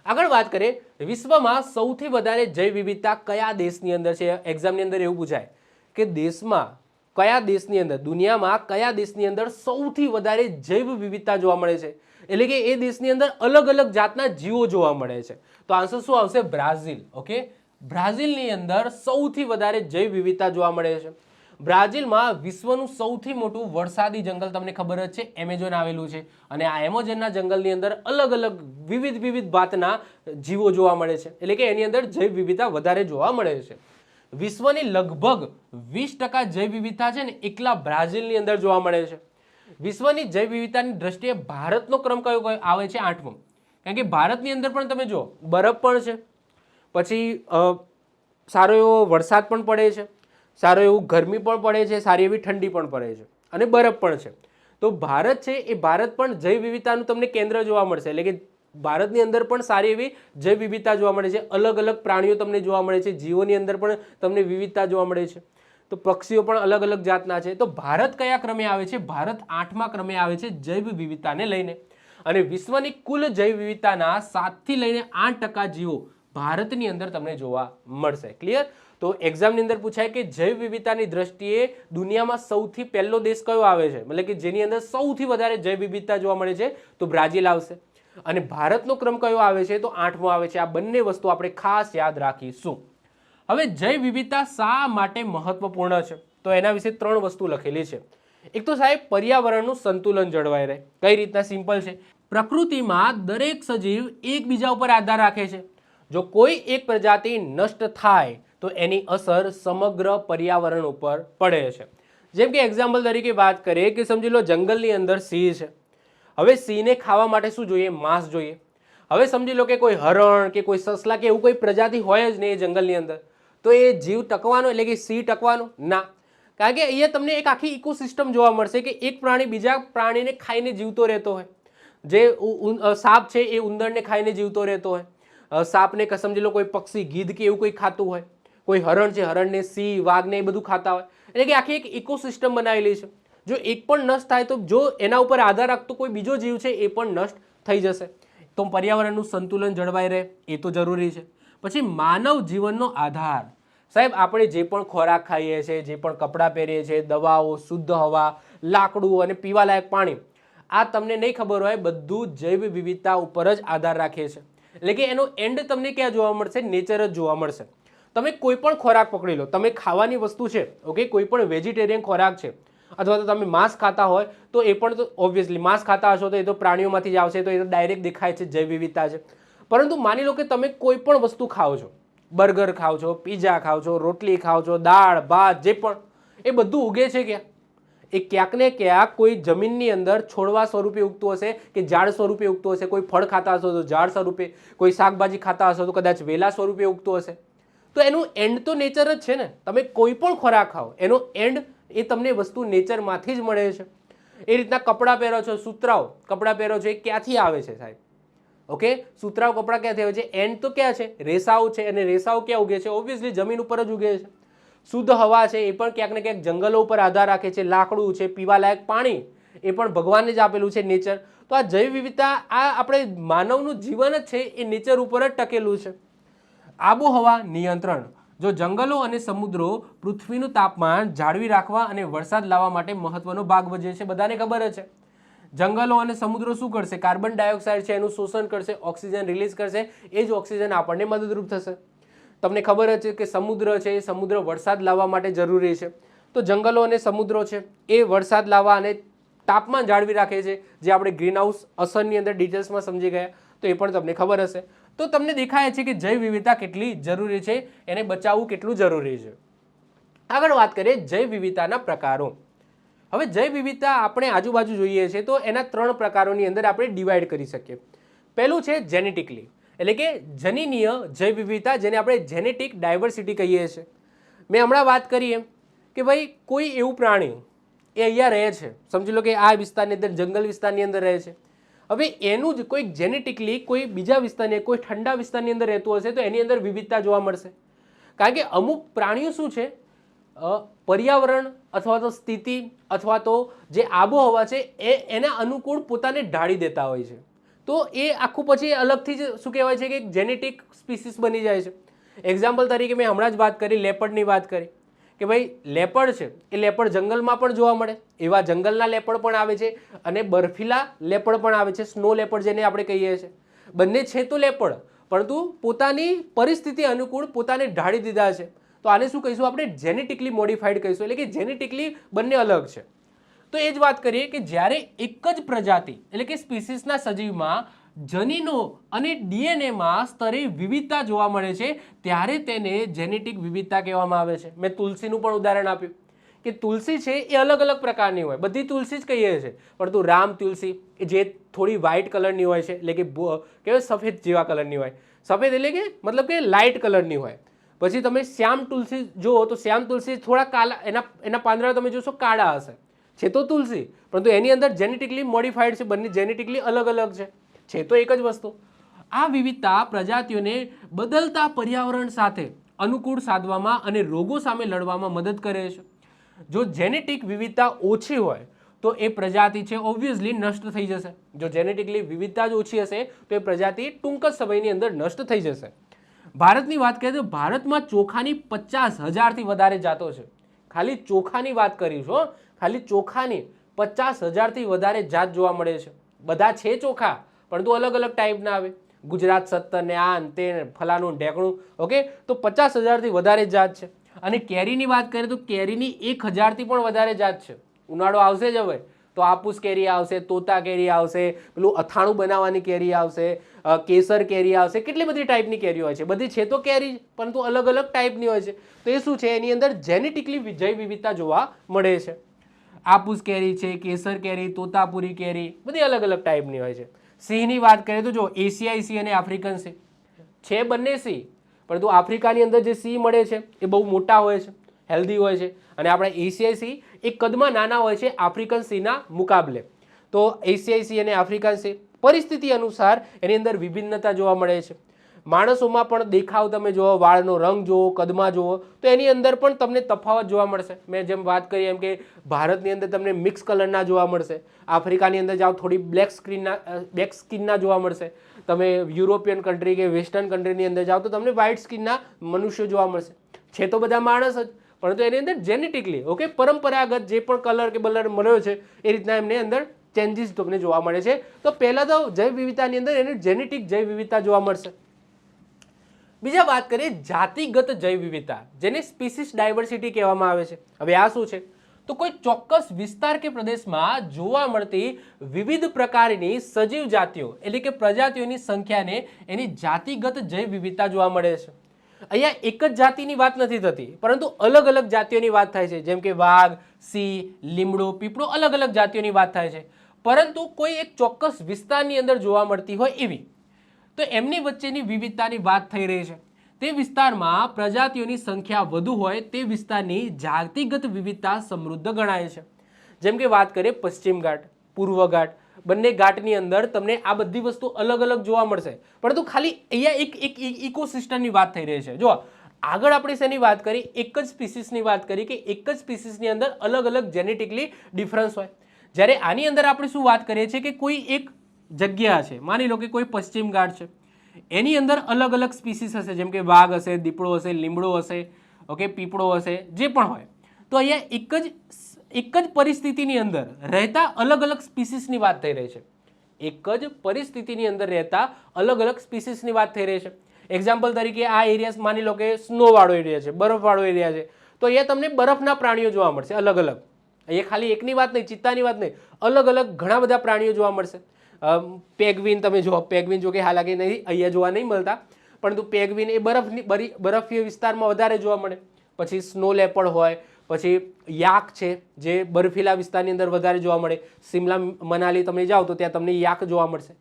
આગળ વાત કરીએ, વિશ્વમાં સૌથી વધારે જૈવ વિવિધતા કયા દેશની અંદર છે? એક્ઝામની અંદર એવું પૂછાય કે દેશમાં કયા દેશની અંદર, દુનિયામાં કયા દેશની અંદર સૌથી વધારે જૈવ વિવિધતા જોવા મળે છે, એટલે કે એ દેશની અંદર અલગ અલગ જાતના જીવો જોવા મળે છે. તો આન્સર શું આવશે? બ્રાઝિલ. ઓકે, બ્રાઝિલની અંદર સૌથી વધારે જૈવ વિવિધતા જોવા મળે છે. બ્રાઝિલમાં વિશ્વનું સૌથી મોટું વરસાદી જંગલ તમને ખબર જ છે, એમેઝોન આવેલું છે, અને આ એમેઝોનના જંગલની અંદર અલગ અલગ વિવિધ ભાતના જીવો જોવા મળે છે, એટલે કે એની અંદર જૈવ વિવિધતા વધારે જોવા મળે છે. વિશ્વની લગભગ 20% જૈવ વિવિધતા છે ને એકલા બ્રાઝિલની અંદર જોવા મળે છે. વિશ્વની જૈવ વિવિધતાની દ્રષ્ટિએ ભારતનો ક્રમ કયો આવે છે? 8મો. કારણ કે ભારતની અંદર પણ તમે જુઓ બરફ પણ છે, પછી સારો એવો વરસાદ પણ પડે છે, સારો એવું ગરમી પણ પડે છે, સારી એવી ઠંડી પણ પડે છે, અને બરફ પણ છે. તો ભારત છે એ ભારત પણ જૈવ વિવિધતાનું તમને કેન્દ્ર જોવા મળશે, એટલે કે ભારતની અંદર પણ સારી એવી જૈવ વિવિધતા જોવા મળે છે. અલગ અલગ પ્રાણીઓ તમને જોવા મળે છે, જીવોની અંદર પણ તમને વિવિધતા જોવા મળે છે. તો પક્ષીઓ પણ અલગ અલગ જાતના છે. તો ભારત કયા ક્રમે આવે છે? ભારત 8મા ક્રમે આવે છે જૈવ વિવિધતાને લઈને. અને વિશ્વની કુલ જૈવ વિવિધતાના 7 થી લઈને 8% જીવો ભારતની અંદર તમને જોવા મળશે. ક્લિયર? તો એક્ઝામની અંદર પૂછાય કે જૈવ વિવિધતાની દ્રષ્ટિએ દુનિયામાં સૌથી પહેલો દેશ કયો આવે છે, એટલે કે જેની અંદર સૌથી વધારે જૈવ વિવિધતા જોવા મળે છે, તો બ્રાઝિલ આવશે. અને ભારતનો ક્રમ કયો આવે છે? તો 8મો આવે છે. આ બંને વસ્તુ આપણે ખાસ યાદ રાખીશું. હવે જૈવ વિવિધતા શા માટે મહત્વપૂર્ણ છે? તો એના વિશે 3 વસ્તુ લખેલી છે. એક તો સાહેબ પર્યાવરણનું સંતુલન જળવાઈ રહે. કઈ રીતના? સિમ્પલ છે. પ્રકૃતિમાં દરેક સજીવ એકબીજા ઉપર આધાર રાખે છે. જો કોઈ એક પ્રજાતિ નષ્ટ થાય તો એની અસર સમગ્ર પર્યાવરણ ઉપર પડે છે. જેમ કે એક્ઝામ્પલ તરીકે વાત કરીએ કે સમજી લો જંગલની અંદર સિંહ છે. હવે સિંહને ખાવા માટે શું જોઈએ? માંસ જોઈએ. હવે સમજી લો કે કોઈ હરણ કે કોઈ સસલા કે એવું કોઈ પ્રજાતિ હોય જ નહીં એ જંગલની અંદર, તો એ જીવ ટકવાનો, એટલે કે સિંહ ટકવાનો ના. કારણ કે અહીંયા તમને એક આખી ઇકોસિસ્ટમ જોવા મળશે કે એક પ્રાણી બીજા પ્રાણીને ખાઈને જીવતો રહેતો હોય. જે સાપ છે એ ઉંદરને ખાઈને જીવતો રહેતો હોય, સાપને સમજી લો કોઈ પક્ષી ગીધ કે એવું કોઈ ખાતું હોય, કોઈ હરણ છે હરણને સિંહ વાઘને એ બધું ખાતા હોય, એટલે કે આખી એક ઇકોસિસ્ટમ બનાવેલી છે. જો એક પણ નષ્ટ થાય તો જો એના ઉપર આધાર રાખતો કોઈ બીજો જીવ છે એ પણ નષ્ટ થઈ જશે. તો પર્યાવરણનું સંતુલન જળવાઈ રહે એ તો જરૂરી છે. પછી માનવ જીવનનો આધાર. સાહેબ આપણે જે પણ ખોરાક ખાઈએ છીએ, જે પણ કપડાં પહેરીએ છીએ, દવાઓ, શુદ્ધ હવા, લાકડું અને પીવાલાયક પાણી, આ તમને નહીં ખબર હોય બધું જૈવ વિવિધતા ઉપર જ આધાર રાખે છે. એટલે કે એનો એન્ડ તમને ક્યાં જોવા મળશે? નેચર જ જોવા મળશે. તમે કોઈ પણ ખોરાક પકડી લો, તમે ખાવાની વસ્તુ છે, ઓકે, કોઈ પણ વેજીટેરિયન ખોરાક છે, અથવા તો તમે માંસ ખાતા હોય તો એ પણ તો ઓબ્વિયસલી માંસ ખાતા હશો તો એ તો પ્રાણીઓમાંથી જ આવશે, તો એ તો ડાયરેક્ટ દેખાય છે જૈવ વિવિધતા છે. પરંતુ માની લો કે તમે કોઈ પણ વસ્તુ ખાઓ છો, બર્ગર ખાઓ છો, પીઝા ખાઓ છો, રોટલી ખાઓ છો, દાળ ભાત, જે પણ, એ બધું ઉગે છે ક્યાં? એ ક્યાંક ને ક્યાંક કોઈ જમીનની અંદર છોડવા સ્વરૂપે ઉગતું હશે કે ઝાડ સ્વરૂપે ઉગતું હશે. કોઈ ફળ ખાતા હશો તો ઝાડ સ્વરૂપે, કોઈ શાકભાજી ખાતા હશો તો કદાચ વેલા સ્વરૂપે ઉગતું હશે. તો એનું એન્ડ તો નેચર જ છે ને. તમે કોઈ પણ ખોરાક ખાઓ એનો એન્ડ એ તમને વસ્તુ નેચરમાંથી જ મળે છે. એ રીતના કપડાં પહેરો છો, સુતરાઉ કપડાં પહેરો છો, એ ક્યાંથી આવે છે સાહેબ? ઓકે, સુતરાઉ કપડાં ક્યાંથી આવે છે? એન્ડ તો ક્યાં છે? રેસાઓ છે. અને રેસાઓ ક્યાં ઉગે છે? ઓબ્વિયસલી જમીન ઉપર જ ઉગે છે. શુદ્ધ હવા છે એ પણ ક્યાંક ને ક્યાંક જંગલો ઉપર આધાર રાખે છે. લાકડું છે, પીવાલાયક પાણી એ પણ ભગવાને જ આપેલું છે, નેચર. તો આ જૈવ વિવિધતા, આ આપણે માનવનું જીવન જ છે એ નેચર ઉપર જ ટકેલું છે. આબોહવા નિયંત્રણ. જો જંગલો અને સમુદ્રો પૃથ્વીનું તાપમાન જાળવી રાખવા અને વરસાદ લાવવા માટે મહત્વનો ભાગ ભજવે છે. બધાને ખબર જ છે. જંગલો અને સમુદ્રો શું કરશે? કાર્બન ડાયોક્સાઇડ છે એનું શોષણ કરશે, ઓક્સિજન રિલીઝ કરશે. એ જ ઓક્સિજન આપણને મદદરૂપ થશે. તમને ખબર જ છે કે સમુદ્ર છે એ સમુદ્ર વરસાદ લાવવા માટે જરૂરી છે. તો જંગલો અને સમુદ્રો છે એ વરસાદ લાવવા અને તાપમાન જાળવી રાખે છે, જે આપણે ગ્રીન હાઉસ અસરની અંદર ડિટેલ્સમાં સમજી ગયા. તો એ પણ તમને ખબર હશે. તો તમને દેખાય છે કે જૈવ વિવિધતા કેટલી જરૂરી છે, એને બચાવવું કેટલું જરૂરી છે. આગળ વાત કરીએ જૈવ વિવિધતાના પ્રકારો. હવે જૈવ વિવિધતા આપણે આજુબાજુ જોઈએ છીએ તો એના 3 પ્રકારોની અંદર આપણે ડિવાઈડ કરી શકીએ. પહેલું છે જેનેટિકલી, એટલે કે જનીનીય જૈવ વિવિધતા, જેને આપણે જેનેટિક ડાયવર્સિટી કહીએ છીએ. મેં હમણાં વાત કરી એમ કે ભાઈ કોઈ એવું પ્રાણી એ અહીંયા રહે છે, સમજી લો કે આ વિસ્તારની અંદર, જંગલ વિસ્તારની અંદર રહે છે. હવે એનું જ કોઈ જેનેટિકલી કોઈ બીજા વિસ્તારની, કોઈ ઠંડા વિસ્તારની અંદર રહેતું હશે તો એની અંદર વિવિધતા જોવા મળશે. કારણ કે અમુક પ્રાણીઓ શું છે, પર્યાવરણ અથવા તો સ્થિતિ અથવા તો જે આબોહવા છે એના અનુકૂળ પોતાને ઢાળી દેતા હોય છે. તો એ આખું પછી અલગથી જ શું કહેવાય છે કે જેનેટિક સ્પીસીસ બની જાય છે. એક્ઝામ્પલ તરીકે મેં હમણાં જ વાત કરી, લેપર્ડની વાત કરી કે ભાઈ લેપર્ડ છે એ લેપર્ડ જંગલમાં પણ જોવા મળે, એવા જંગલના લેપર્ડ પણ આવે છે અને બર્ફીલા લેપર્ડ પણ આવે છે, સ્નો લેપર્ડ જેને આપણે કહીએ છીએ. બંને છે તો લેપર્ડ, પરંતુ પોતાની પરિસ્થિતિ અનુકૂળ પોતાને ઢાળી દીધા છે. તો આને શું કહીશું આપણે? જેનેટિકલી મોડિફાઈડ કહીશું, એટલે કે જેનેટિકલી બંને અલગ છે. તો એ જ વાત કરીએ કે જ્યારે એક જ પ્રજાતિ એટલે કે સ્પીસીસના સજીવમાં જનીનો અને ડીએનએમાં સ્તરે વિવિધતા જોવા મળે છે ત્યારે તેને જેનેટિક વિવિધતા કહેવામાં આવે છે. મેં તુલસીનું પણ ઉદાહરણ આપ્યું કે તુલસી છે એ અલગ અલગ પ્રકારની હોય, બધી તુલસી જ કહીએ છીએ, પરંતુ રામ તુલસી જે થોડી વ્હાઇટ કલરની હોય છે, એટલે કે કહેવાય સફેદ જેવા કલરની હોય. સફેદ એટલે કે મતલબ કે લાઇટ કલરની હોય. પછી તમે શ્યામ તુલસી જુઓ તો શ્યામ તુલસી થોડા કાળા, એના પાંદડા તમે જોશો કાળા હશે, છે તો તુલસી, પરંતુ એની અંદર જેનેટિકલી મોડિફાઈડ છે, બંને જેનેટિકલી અલગ અલગ છે તો એક જ વસ્તુ. આ વિવિધતા પ્રજાતિઓને બદલતા પર્યાવરણ સાથે અનુકૂળ સાધવામાં અને રોગો સામે લડવામાં મદદ કરે છે. જો જેનેટિક વિવિધતા ઓછી હોય તો એ પ્રજાતિ છે ઓબ્વિયસલી નષ્ટ થઈ જશે. જો જેનેટિકલી વિવિધતા જ ઓછી હશે તો એ પ્રજાતિ ટૂંક જ સમયની અંદર નષ્ટ થઈ જશે. ભારતની વાત કરીએ તો ભારતમાં ચોખાની 50,000થી વધારે જાતો છે. ખાલી ચોખાની વાત કરીશું, ખાલી ચોખાની 50,000થી વધારે જાત જોવા મળે છે. બધા છે ચોખા, પરંતુ અલગ અલગ ટાઈપના આવે. ગુજરાત 17 ને આ તે ફલાણું ઢેકણું, ઓકે. તો 50,000થી વધારે જાત છે. અને કેરીની વાત કરીએ તો કેરીની 1,000થી પણ વધારે જાત છે. ઉનાળો આવશે જ હવે તો આपूસ કેરી આવશે, તોતા કેરી આવશે, પેલું અથાણું બનાવવાની કેરી આવશે, કેસર કેરી આવશે, કેટલી બધી ટાઈપની કેરી હોય છે. બધી છે તો કેરી, પરંતુ અલગ અલગ ટાઈપની હોય છે. તો એ શું છે? એની અંદર જેનેટિકલી જૈવ વિવિધતા જોવા મળે છે. આपूસ કેરી છે, કેસર કેરી, તોતાપુરી કેરી, બધી અલગ અલગ ટાઈપની હોય છે. સિંહની વાત કરીએ તો જો એશિયાઈ સિંહ અને આફ્રિકન સિંહ છે, બંને સિંહ, પરંતુ આફ્રિકાની અંદર જે સિંહ મળે છે એ બહુ મોટા હોય છે, હેલ્ધી હોય છે, અને આપણા એશિયાઈ સિંહ એ કદમાં નાના હોય છે આફ્રિકન સિંહના મુકાબલે. તો એશિયાઈ સિંહ અને આફ્રિકન સિંહ પરિસ્થિતિ અનુસાર એની અંદર વિભિન્નતા જોવા મળે છે. માણસોમાં પણ દેખાવ તમે જુઓ, વાળનો રંગ જુઓ, કદમાં જુઓ, તો એની અંદર પણ તમને તફાવત જોવા મળશે. મેં જેમ વાત કરી એમ કે ભારતની અંદર તમને મિક્સ કલરના જોવા મળશે, આફ્રિકાની અંદર જાઓ થોડી બ્લેક સ્કિનના જોવા મળશે, તમે યુરોપિયન કન્ટ્રી કે વેસ્ટર્ન કન્ટ્રીની અંદર જાઓ તો તમને વ્હાઇટ સ્કિનના મનુષ્યો જોવા મળશે. છે તો બધા માણસ જ, પરંતુ એની અંદર જેનેટિકલી ઓકે પરંપરાગત જે પણ કલર કે બલર મળ્યો છે એ રીતના એમની અંદર ચેન્જીસ તમને જોવા મળે છે. તો પહેલાં તો જૈવ વિવિધતાની અંદર એની જેનેટિક જૈવ વિવિધતા જોવા મળશે. બીજા વાત કરીએ જાતિગત જૈવ વિવિધતા, જેને સ્પીસીસ ડાયવર્સિટી કહેવામાં આવે છે. હવે આ શું છે? તો કોઈ ચોક્કસ વિસ્તાર કે પ્રદેશમાં જોવા મળતી વિવિધ પ્રકારની સજીવ જાતિઓ એટલે કે પ્રજાતિઓની સંખ્યાને એની જાતિગત જૈવ વિવિધતા જોવા મળે છે. અહીંયા એક જ જાતિની વાત નથી થતી, પરંતુ અલગ અલગ જાતિઓની વાત થાય છે. જેમ કે વાઘ, સિંહ, લીમડો, પીપળો, અલગ અલગ જાતિઓની વાત થાય છે. પરંતુ કોઈ એક ચોક્કસ વિસ્તારની અંદર જોવા મળતી હોય એવી, તો એમની વચ્ચેની વિવિધતાની વાત થઈ રહી છે. તે વિસ્તારમાં પ્રજાતિઓની સંખ્યા વધુ હોય તે વિસ્તારની જાતિગત વિવિધતા સમૃદ્ધ ગણાય છે. જેમ કે વાત કરીએ પશ્ચિમ ઘાટ, પૂર્વ ઘાટ, બંને ઘાટની અંદર તમને આ બધી વસ્તુ અલગ અલગ જોવા મળશે, પરંતુ ખાલી અહીંયા એક ઇકોસિસ્ટમની વાત થઈ રહી છે. જો આગળ આપણે શેની વાત કરી? એક જ સ્પીસીસની વાત કરી કે એક જ સ્પીસીસની અંદર અલગ અલગ જેનેટિકલી ડિફરન્સ હોય. જ્યારે આની અંદર આપણે શું વાત કરીએ છીએ કે કોઈ એક જગ્યા છે, માની લો કે કોઈ પશ્ચિમ ઘાટ છે, એની અંદર અલગ અલગ સ્પીસીસ હશે, જેમ કે વાઘ હશે, દીપડો હશે, લીમડો હશે, ઓકે, પીપળો હશે, જે પણ હોય. તો અહીંયા એક જ પરિસ્થિતિની અંદર રહેતા અલગ અલગ સ્પીસીસની વાત થઈ રહી છે. એક જ પરિસ્થિતિની અંદર રહેતા અલગ અલગ સ્પીસીસની વાત થઈ રહી છે. એક્ઝામ્પલ તરીકે આ એરિયા માની લો કે સ્નોવાળો એરિયા છે, બરફવાળો એરિયા છે, તો અહીંયા તમને બરફના પ્રાણીઓ જોવા મળશે અલગ અલગ. અહીંયા ખાલી એકની વાત નહીં, ચિત્તાની વાત નહીં, અલગ અલગ ઘણા બધા પ્રાણીઓ જોવા મળશે. પેગ્વિન તમે જુઓ, પેગ્વિન જો કે હાલાકી નહીં અહીંયા જોવા નહીં મળતા, પરંતુ પેગ્વિન એ બરફીય વિસ્તારમાં વધારે જોવા મળે. પછી સ્નો લેપર્ડ હોય, પછી યાક છે જે બર્ફીલા વિસ્તારની અંદર વધારે જોવા મળે. સિમલા મનાલી તમે જાઓ તો ત્યાં તમને યાક જોવા મળશે.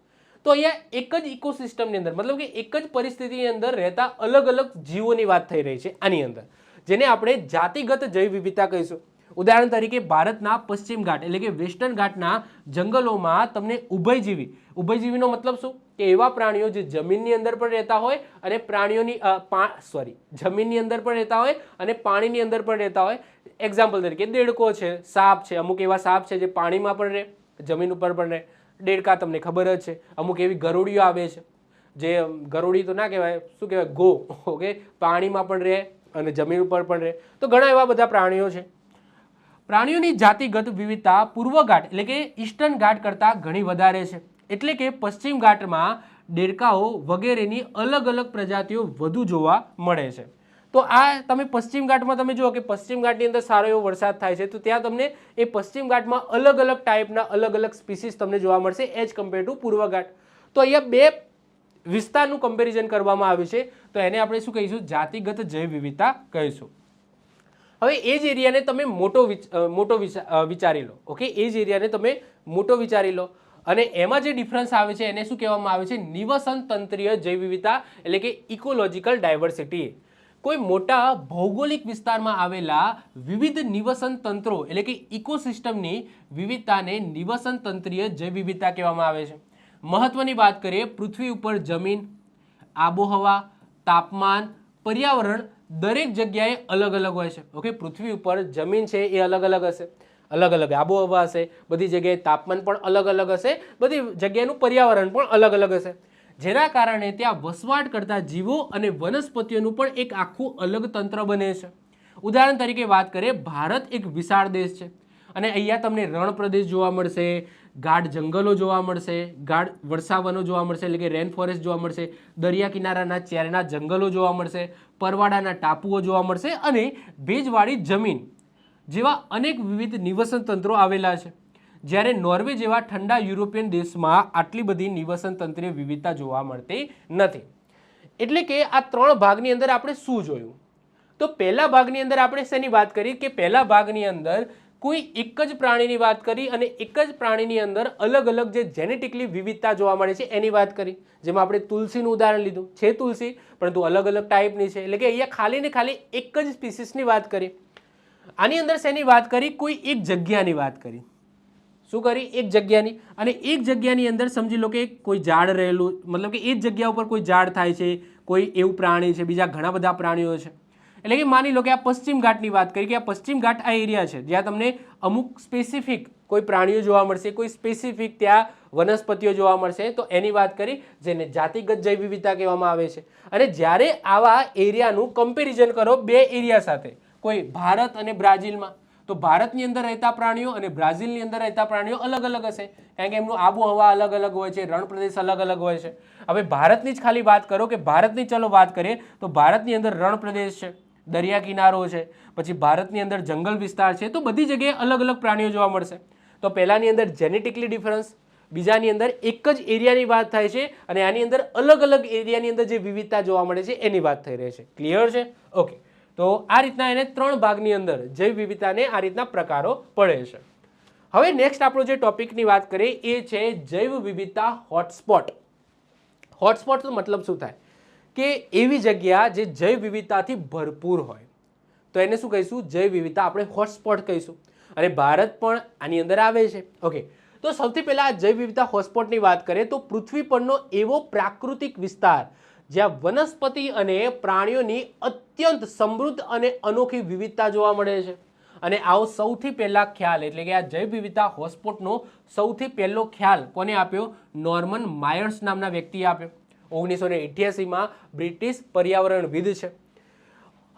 તો અહીંયા એક જ ઇકોસિસ્ટમની અંદર મતલબ કે એક જ પરિસ્થિતિની અંદર રહેતા અલગ અલગ જીવોની વાત થઈ રહી છે આની અંદર, જેને આપણે જાતિગત જૈવ વિવિધતા કહીશું. ઉદાહરણ તરીકે ભારતના પશ્ચિમ ઘાટ એટલે કે વેસ્ટર્ન ઘાટના જંગલોમાં તમને ઉભયજીવીનો મતલબ શું કે એવા પ્રાણીઓ જે જમીનની અંદર પણ રહેતા હોય અને જમીનની અંદર પણ રહેતા હોય અને પાણીની અંદર પણ રહેતા હોય. એક્ઝામ્પલ તરીકે દેડકો છે, સાપ છે, અમુક એવા સાપ છે જે પાણીમાં પણ રહે, જમીન ઉપર પણ રહે. દેડકા તમને ખબર જ છે. અમુક એવી ગરોળીઓ આવે છે જે ગરોળી તો ના કહેવાય, શું કહેવાય, ગો, ઓકે, પાણીમાં પણ રહે અને જમીન ઉપર પણ રહે. તો ઘણા એવા બધા પ્રાણીઓ છે. પ્રાણીઓની જાતિગત વિવિધતા પૂર્વ ઘાટ એટલે કે ઈસ્ટર્ન ઘાટ કરતાં ઘણી વધારે છે. એટલે કે પશ્ચિમ ઘાટમાં દેડકાઓ વગેરેની અલગ અલગ પ્રજાતિઓ વધુ જોવા મળે છે. તો આ તમે પશ્ચિમ ઘાટમાં તમે જુઓ કે પશ્ચિમ ઘાટની અંદર સારો એવો વરસાદ થાય છે, તો ત્યાં તમને એ પશ્ચિમ ઘાટમાં અલગ અલગ ટાઈપના અલગ અલગ સ્પીસીસ તમને જોવા મળશે એઝ કમ્પેર ટુ પૂર્વ ઘાટ. તો અહીંયા બે વિસ્તારનું કમ્પેરિઝન કરવામાં આવ્યું છે, તો એને આપણે શું કહીશું? જાતિગત જૈવ વિવિધતા કહીશું. હવે એ જ એરિયાને તમે મોટો વિચારી લો. ઓકે, એ જ એરિયાને તમે મોટો વિચારી લો અને એમાં જે ડિફરન્સ આવે છે એને શું કહેવામાં આવે છે? નિવસન તંત્રીય જૈવ વિવિધતા એટલે કે ઇકોલોજીકલ ડાયવર્સિટી. કોઈ મોટા ભૌગોલિક વિસ્તારમાં આવેલા વિવિધ નિવસન તંત્રો એટલે કે ઇકોસિસ્ટમની વિવિધતાને નિવસન તંત્રીય જૈવ વિવિધતા કહેવામાં આવે છે. મહત્વની વાત કરીએ, પૃથ્વી ઉપર જમીન, આબોહવા, તાપમાન, પર્યાવરણ દરેક જગ્યાએ અલગ અલગ હોય છે. ઓકે, પૃથ્વી ઉપર જમીન છે એ અલગ અલગ હશે, અલગ અલગ આબોહવા હશે, બધી જગ્યાએ તાપમાન પણ અલગ અલગ હશે, બધી જગ્યાનું પર્યાવરણ પણ અલગ અલગ હશે, જેના કારણે ત્યાં વસવાટ કરતા જીવો અને વનસ્પતિઓનું પણ એક આખું અલગ તંત્ર બને છે. ઉદાહરણ તરીકે વાત કરીએ, ભારત એક વિશાળ દેશ છે અને અહીંયા તમને રણ પ્રદેશ જોવા મળશે, ગાઢ જંગલો જોવા મળશે, ગાઢ વર્ષાવનો જોવા મળશે એટલે કે રેન ફોરેસ્ટ જોવા મળશે, દરિયા કિનારાના ચેરના જંગલો જોવા મળશે, પરવાળાના ટાપુઓ જોવા મળશે અને ભેજવાળી જમીન જેવા અનેક વિવિધ નિવસન તંત્રો આવેલા છે. જ્યારે નોર્વે જેવા ઠંડા યુરોપિયન દેશમાં આટલી બધી નિવસન તંત્રીય વિવિધતા જોવા મળતી નથી. એટલે કે આ ત્રણ ભાગની અંદર આપણે શું જોયું? તો પહેલા ભાગની અંદર આપણે શેની વાત કરી કે પહેલા ભાગની અંદર કોઈ એક જ પ્રાણીની વાત કરી અને એક જ પ્રાણીની અંદર અલગ અલગ જે જેનેટિકલી વિવિધતા જોવા મળે છે એની વાત કરી. જેમાં આપણે તુલસીનું ઉદાહરણ લીધું, છે તુલસી પરંતુ અલગ અલગ ટાઈપની છે, એટલે કે અહીંયા ખાલી ને ખાલી એક જ સ્પીસીસની વાત કરી. આની અંદર શેની વાત કરી? કોઈ એક જગ્યાની વાત કરી. શું કરી? એક જગ્યાની. અને એક જગ્યાની અંદર સમજી લો કે કોઈ ઝાડ રહેલું, મતલબ કે એ જ જગ્યા ઉપર કોઈ ઝાડ થાય છે, કોઈ એવું પ્રાણી છે, બીજા ઘણા બધા પ્રાણીઓ છે. એટલે કે માની લો કે આ પશ્ચિમ ઘાટની વાત કરી કે આ પશ્ચિમ ઘાટ આ એરિયા છે જ્યાં તમને અમુક સ્પેસિફિક કોઈ પ્રાણીઓ જોવા મળશે, કોઈ સ્પેસિફિક ત્યાં વનસ્પતિઓ જોવા મળશે, તો એની વાત કરી જેને જાતિગત જૈવ વિવિધતા કહેવામાં આવે છે. અને જ્યારે આવા એરિયાનું કમ્પેરિઝન કરો બે એરિયા સાથે, કોઈ ભારત અને બ્રાઝિલમાં, તો ભારતની અંદર રહેતા પ્રાણીઓ અને બ્રાઝિલની અંદર રહેતા પ્રાણીઓ અલગ અલગ હશે, કારણ કે એમનું આબોહવા અલગ અલગ હોય છે, રણ પ્રદેશ અલગ અલગ હોય છે. હવે ભારતની જ ખાલી વાત કરો કે ભારતની ચલો વાત કરીએ તો ભારતની અંદર રણ પ્રદેશ છે, દરિયા કિનારો છે, પછી ભારતની અંદર જંગલ વિસ્તાર છે, તો બધી જગ્યાએ અલગ અલગ પ્રાણીઓ જોવા મળશે. તો પહેલાની અંદર જેનેટિકલી ડિફરન્સ, બીજાની અંદર એક જ એરિયાની વાત થાય છે અને આની અંદર અલગ અલગ એરિયાની અંદર જે વિવિધતા જોવા મળે છે એની વાત થઈ રહી છે. ક્લિયર છે? ઓકે, તો આ રીતના એને ત્રણ ભાગની અંદર જૈવ વિવિધતાને આ રીતના પ્રકારો પડે છે. હવે નેક્સ્ટ આપણો જે ટોપિકની વાત કરીએ એ છે જૈવ વિવિધતા હોટસ્પોટ. હોટસ્પોટનો મતલબ શું થાય કે એવી જગ્યા જે જૈવ વિવિધતાથી ભરપૂર હોય, તો એને શું કહીશું? જૈવ વિવિધતા આપણે હોટસ્પોટ કહીશું. અને ભારત પણ આની અંદર આવે છે. ઓકે, તો સૌથી પહેલા જૈવ વિવિધતા હોટસ્પોટની વાત કરીએ તો પૃથ્વી પરનો એવો પ્રાકૃતિક વિસ્તાર જ્યાં વનસ્પતિ અને પ્રાણીઓની અત્યંત સમૃદ્ધ અને અનોખી વિવિધતા જોવા મળે છે. અને આવો સૌથી પહેલા ખ્યાલ એટલે કે આ જૈવ વિવિધતા હોટસ્પોટનો સૌથી પહેલો ખ્યાલ કોને આપ્યો? નોર્મન માયર્સ નામના વ્યક્તિએ આપ્યો. 1988માં બ્રિટિશ પર્યાવરણવિદ છે.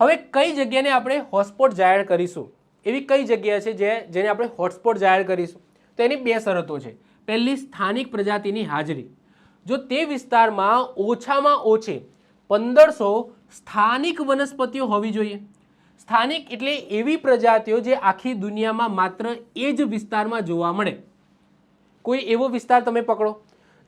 હવે કઈ જગ્યાને આપણે હોટસ્પોટ જાહેર કરીશું? એવી કઈ જગ્યા છે જેને આપણે હોટસ્પોટ જાહેર કરીશું? તો એની બે શરતો છે. પહેલી, સ્થાનિક પ્રજાતિની હાજરી. જો તે વિસ્તારમાં ઓછામાં ઓછી 1500 સ્થાનિક વનસ્પતિઓ હોવી જોઈએ. સ્થાનિક એટલે એવી પ્રજાતિઓ જે આખી દુનિયામાં માત્ર એ જ વિસ્તારમાં જોવા મળે. કોઈ એવો વિસ્તાર તમે પકડો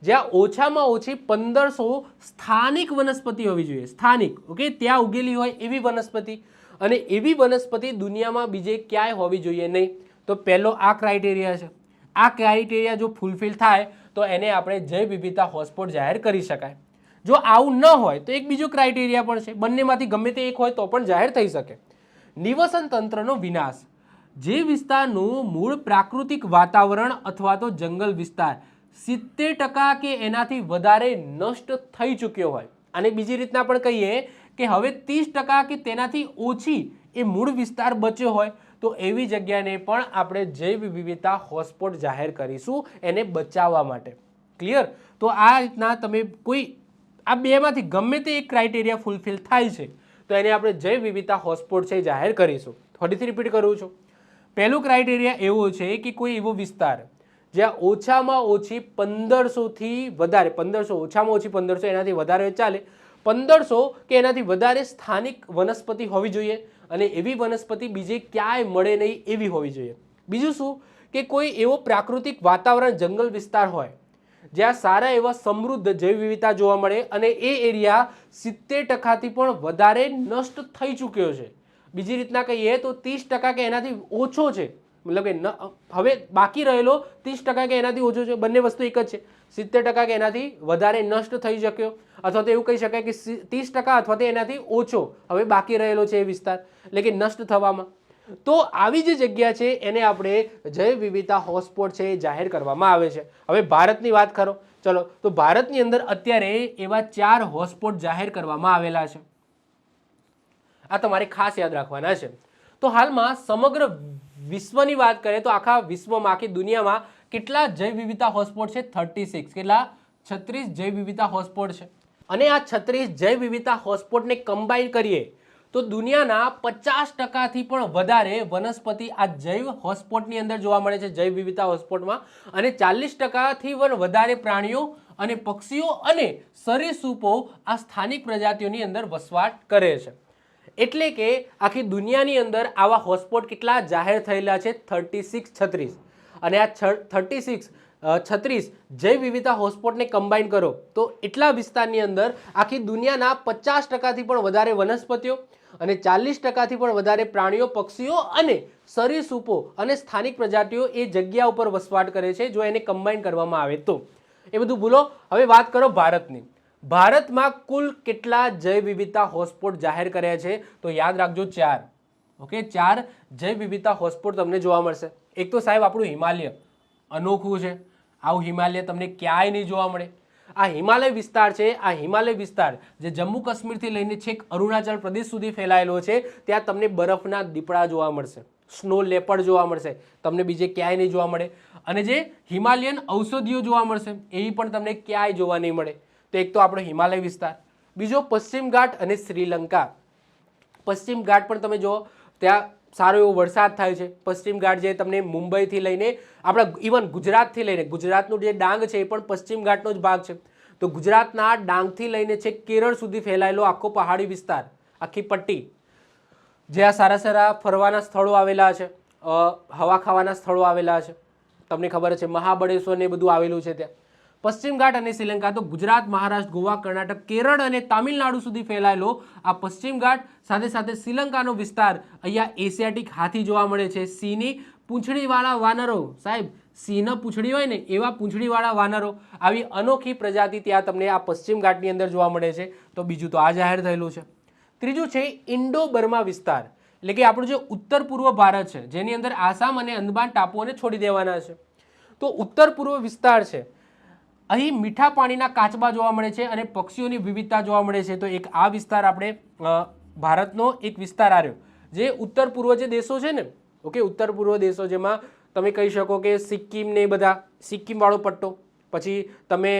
જ્યાં ઓછામાં ઓછી 1500 સ્થાનિક વનસ્પતિ હોવી જોઈએ. સ્થાનિક, ઓકે, ત્યાં ઉગેલી હોય એવી વનસ્પતિ, અને એવી વનસ્પતિ દુનિયામાં બીજે ક્યાંય હોવી જોઈએ નહીં. તો પહેલો આ ક્રાઇટેરિયા છે. આ ક્રાઇટેરિયા જો ફૂલફિલ થાય તો એને આપણે જૈવ વિવિધતા હોટસ્પોટ જાહેર કરી શકાય. જો આવું ન હોય તો એક બીજો ક્રાઇટેરિયા પણ છે, બંનેમાંથી ગમે તે એક હોય તો પણ જાહેર થઈ શકે. નિવસન તંત્રનો વિનાશ. જે વિસ્તારનું મૂળ પ્રાકૃતિક વાતાવરણ અથવા તો જંગલ વિસ્તાર 70% કે એનાથી વધારે નષ્ટ થઈ ચૂક્યો હોય, અને બીજી રીતના પણ કહીએ કે હવે 30% કે તેનાથી ઓછી એ મૂળ વિસ્તાર બચ્યો હોય, તો એવી જગ્યાને પણ આપણે જૈવ વિવિધતા હોટસ્પોટ જાહેર કરીશું એને બચાવવા માટે. ક્લિયર? તો આ રીતના તમે કોઈ આ બેમાંથી ગમે તે એક ક્રાઇટેરિયા ફૂલફિલ થાય છે તો એને આપણે જૈવ વિવિધતા હોટસ્પોટ છે જાહેર કરીશું. ફરીથી રિપીટ કરું છું. પહેલું ક્રાઇટેરિયા એવો છે કે કોઈ એવો વિસ્તાર જ્યાં ઓછામાં ઓછી 1500 થી વધારે 1500 ઓછામાં ઓછી 1500 એનાથી વધારે ચાલે 1500 કે એનાથી વધારે સ્થાનિક વનસ્પતિ હોવી જોઈએ, અને એવી વનસ્પતિ બીજે ક્યાંય મળે નહીં એવી હોવી જોઈએ. બીજું શું કે કોઈ એવો પ્રાકૃતિક વાતાવરણ જંગલ વિસ્તાર હોય જ્યાં સારા એવા સમૃદ્ધ જૈવ વિવિધતા જોવા મળે અને એ એરિયા 70% થી પણ વધારે નષ્ટ થઈ ચૂક્યો છે. બીજી રીતના કહીએ તો 30% કે એનાથી ઓછો છે, મતલબ કે હવે બાકી રહેલો 30% કે એનાથી ઓછો છે, બંને વસ્તુ એક જ છે. 70% કે એનાથી વધારે નષ્ટ થઈ શક્યો, અથવા તો એવું કહી શકાય કે 30% અથવા તો એનાથી ઓછો હવે બાકી રહેલો છે એ વિસ્તાર, એટલે કે નષ્ટ થવામાં. તો આવી જે જગ્યા છે એને આપણે જૈવ વિવિધતા હોટસ્પોટ છે એ જાહેર કરવામાં આવે છે. હવે ભારતની વાત કરો, ચલો, તો ભારતની અંદર અત્યારે એવા 4 હોટસ્પોટ જાહેર કરવામાં આવેલા છે. આ તમારે ખાસ યાદ રાખવાના છે. તો હાલમાં સમગ્ર વિશ્વની વાત કરીએ તો આખા વિશ્વમાં, આખી દુનિયામાં કેટલા જૈવ વિવિધતા હોટસ્પોટ છે? 36. કેટલા? 36 જૈવ વિવિધતા હોટસ્પોટ છે. અને આ 36 જૈવ વિવિધતા હોટસ્પોટને કમ્બાઈન કરીએ તો દુનિયાના 50% થી પણ વધારે વનસ્પતિ આ જૈવ હોટસ્પોટની અંદર જોવા મળે છે, જૈવ વિવિધતા હોટસ્પોટમાં, અને 40% થી પણ વધારે પ્રાણીઓ અને પક્ષીઓ અને સરીસૃપો આ સ્થાનિક પ્રજાતિઓની અંદર વસવાટ કરે છે. એટલે કે આખી દુનિયાની અંદર આવા હોટસ્પોટ કેટલા જાહેર થયેલા છે? 36. અને આ 36 જૈવ વિવિધતા હોટસ્પોટને કમ્બાઈન કરો તો એટલા વિસ્તારની અંદર આખી દુનિયાના 50% થી પણ વધારે વનસ્પતિઓ અને 40% થી પણ વધારે પ્રાણીઓ, પક્ષીઓ અને સરીસૃપો અને સ્થાનિક પ્રજાતિઓ એ જગ્યા ઉપર વસવાટ કરે છે જો એને કમ્બાઈન કરવામાં આવે તો. એ બધું ભૂલો. હવે વાત કરો ભારતની. ભારતમાં કુલ કેટલા જૈવ વિવિધતા હોટસ્પોટ જાહેર કર્યા છે? તો યાદ રાખજો 4. ઓકે, 4 જૈવ વિવિધતા હોટસ્પોટ તમને જોવા મળશે. એક તો સાહેબ આપણું હિમાલય અનોખું છે, આવું હિમાલય તમને ક્યાંય નહીં જોવા મળે. આ હિમાલય વિસ્તાર છે, આ હિમાલય વિસ્તાર જે જમ્મુ કાશ્મીરથી લઈને છેક અરુણાચલ પ્રદેશ સુધી ફેલાયેલો છે, ત્યાં તમને બરફના દીપડા જોવા મળશે, સ્નો લેપર્ડ જોવા મળશે, તમને બીજે ક્યાંય નહીં જોવા મળે. અને જે હિમાલયન ઔષધિઓ જોવા મળશે એ પણ તમને ક્યાંય જોવા નહીં મળે. તો એક તો આપણો હિમાલય વિસ્તાર, બીજો પશ્ચિમ ઘાટ અને શ્રીલંકા. પશ્ચિમ ઘાટ પણ તમે જુઓ, ત્યાં સારો એવો વરસાદ થાય છે. પશ્ચિમ ઘાટ જે તમને મુંબઈથી લઈને આપણા ઇવન ગુજરાતથી લઈને, ગુજરાતનું જે ડાંગ છે એ પણ પશ્ચિમ ઘાટનો જ ભાગ છે. તો ગુજરાતના ડાંગથી લઈને છે કેરળ સુધી ફેલાયેલો આખો પહાડી વિસ્તાર, આખી પટ્ટી, જ્યાં સારા સારા ફરવાના સ્થળો આવેલા છે, હવા ખાવાના સ્થળો આવેલા છે. તમને ખબર છે મહાબળેશ્વર ને બધું આવેલું છે ત્યાં. પશ્ચિમ ઘાટ અને શ્રીલંકા તો ગુજરાત, મહારાષ્ટ્ર, ગોવા, કર્ણાટક, કેરળ અને તામિલનાડુ સુધી ફેલાયેલો આ પશ્ચિમ ઘાટ સાથે સાથે શ્રીલંકાનો વિસ્તાર. અહીંયા એશિયાટિક હાથી જોવા મળે છે, સિંહની પૂંછડીવાળા વાનરો. સાહેબ, સિંહના પૂંછડી હોય ને એવા પૂંછડીવાળા વાનરો, આવી અનોખી પ્રજાતિ ત્યાં તમને આ પશ્ચિમ ઘાટની અંદર જોવા મળે છે. તો બીજું તો આ જાહેર થયેલું છે. ત્રીજું છે ઇન્ડો બર્મા વિસ્તાર, એટલે કે આપણું જે ઉત્તર પૂર્વ ભારત છે જેની અંદર આસામ અને અંદમાન ટાપુઓને છોડી દેવાના છે. તો ઉત્તર પૂર્વ વિસ્તાર છે, અહીં મીઠા પાણીના કાચબા જોવા મળે છે અને પક્ષીઓની વિવિધતા જોવા મળે છે. તો એક આ વિસ્તાર આપણે ભારતનો એક વિસ્તાર આવ્યો જે ઉત્તર પૂર્વ જે દેશો છે ને, ઓકે, ઉત્તર પૂર્વ દેશો જેમાં તમે કહી શકો કે સિક્કિમ ને બધા, સિક્કિમવાળો પટ્ટો, પછી તમે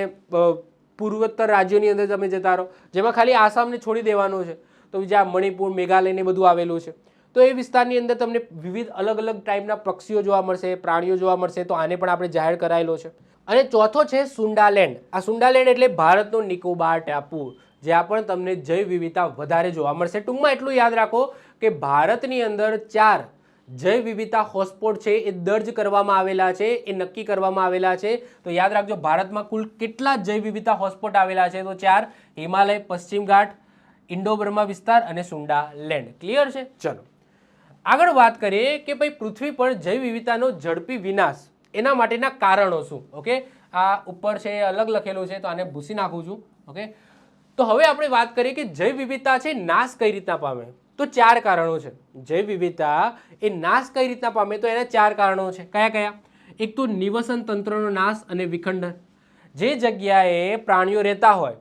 પૂર્વોત્તર રાજ્યોની અંદર તમે જતા રહો જેમાં ખાલી આસામને છોડી દેવાનો છે, તો જ્યાં મણિપુર, મેઘાલય ને બધું આવેલું છે. તો એ વિસ્તારની અંદર તમને વિવિધ અલગ અલગ ટાઈપના પક્ષીઓ જોવા મળશે, પ્રાણીઓ જોવા મળશે. તો આને પણ આપણે જાહેર કરાયેલો છે. અને ચોથો છે સુંડાલેન્ડ. આ સુંડાલેન્ડ એટલે ભારતનો નિકોબાર ટાપુ, જ્યાં પણ તમને જૈવ વિવિધતા વધારે જોવા મળશે. ટૂંકમાં એટલું યાદ રાખો કે ભારતની અંદર 4 જૈવ વિવિધતા હોટસ્પોટ છે એ દર્જ કરવામાં આવેલા છે, એ નક્કી કરવામાં આવેલા છે. તો યાદ રાખજો ભારતમાં કુલ કેટલા જૈવ વિવિધતા હોટસ્પોટ આવેલા છે? તો 4: હિમાલય, પશ્ચિમ ઘાટ, ઇન્ડો બર્મા વિસ્તાર અને સુંડાલેન્ડ. ક્લિયર છે? ચલો આગળ વાત કરીએ કે ભાઈ પૃથ્વી પર જૈવ વિવિધતાનો ઝડપી વિનાશ એના માટેના કારણો શું. ઓકે, આ ઉપર છે અલગ લખેલું છે તો આને ભૂસી નાખું છું. ઓકે, તો હવે આપણે વાત કરીએ કે જૈવ વિવિધતા છે નાશ કઈ રીતના પામે. તો 4 કારણો છે. જૈવ વિવિધતા એ નાશ કઈ રીતના પામે તો એના 4 કારણો છે. કયા કયા? એક તો નિવસન તંત્રનો નાશ અને વિખંડન. જે જગ્યાએ પ્રાણીઓ રહેતા હોય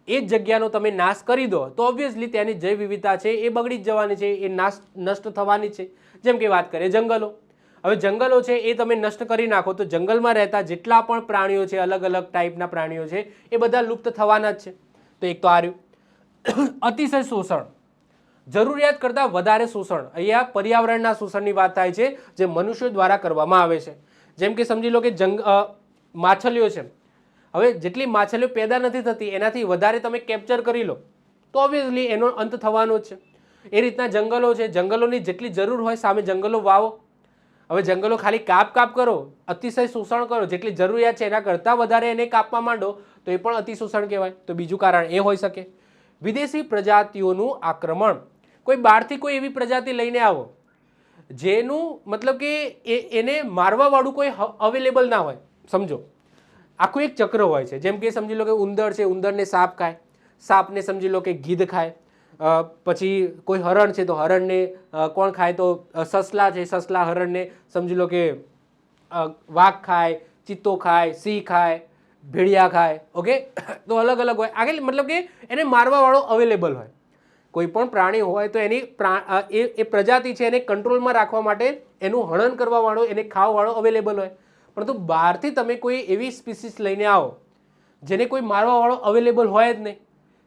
એ જ જગ્યાનો તમે નાશ કરી દો તો ઓબ્વિયસલી ત્યાંની જૈવ વિવિધતા છે એ બગડી જ જવાની છે, એ નષ્ટ થવાની છે. જેમ કે વાત કરીએ જંગલો. હવે જંગલો છે એ તમે નષ્ટ કરી નાખો તો જંગલમાં રહેતા જેટલા પણ પ્રાણીઓ છે, અલગ અલગ ટાઈપના પ્રાણીઓ છે, એ બધા લુપ્ત થવાના જ છે. તો એક તો આ રહ્યું. અતિશય શોષણ, જરૂરિયાત કરતાં વધારે શોષણ. અહીંયા પર્યાવરણના શોષણની વાત થાય છે જે મનુષ્યો દ્વારા કરવામાં આવે છે. જેમ કે સમજી લો કે માછલીઓ છે, હવે જેટલી માછલીઓ પેદા નથી થતી એનાથી વધારે તમે કેપ્ચર કરી લો તો ઓબ્વિયસલી એનો અંત થવાનો જ છે. એ રીતના જંગલો છે, જંગલોની જેટલી જરૂર હોય સામે જંગલો વાવો. હવે જંગલો ખાલી કાપ કરો, અતિશય શોષણ કરો, જેટલી જરૂરિયાત છે એના કરતાં વધારે એને કાપવા માંડો તો એ પણ અતિશોષણ કહેવાય. તો બીજું કારણ એ હોઈ શકે. વિદેશી પ્રજાતિઓનું આક્રમણ, કોઈ બહારથી કોઈ એવી પ્રજાતિ લઈને આવો જેનું મતલબ કે એને મારવાવાળું કોઈ અવેલેબલ ના હોય. સમજો આખું એક ચક્ર હોય છે. જેમ કે સમજી લો કે ઉંદર છે, ઉંદરને સાપ ખાય, સાપને સમજી લો કે ગીધ ખાય, પછી કોઈ હરણ છે તો હરણને કોણ ખાય તો સસલા છે, સસલા હરણને સમજી લો કે વાઘ ખાય, ચિત્તો ખાય, સિંહ ખાય, ભેડિયા ખાય. ઓકે, તો અલગ અલગ હોય. આગળ મતલબ કે એને મારવાવાળો અવેલેબલ હોય. કોઈ પણ પ્રાણી હોય તો એની એ પ્રજાતિ છે એને કંટ્રોલમાં રાખવા માટે એનું હનન કરવાવાળો, એને ખાવાવાળો અવેલેબલ હોય. પરંતુ બહારથી તમે કોઈ એવી સ્પીસીસ લઈને આવો જેને કોઈ મારવાવાળો અવેલેબલ હોય જ નહીં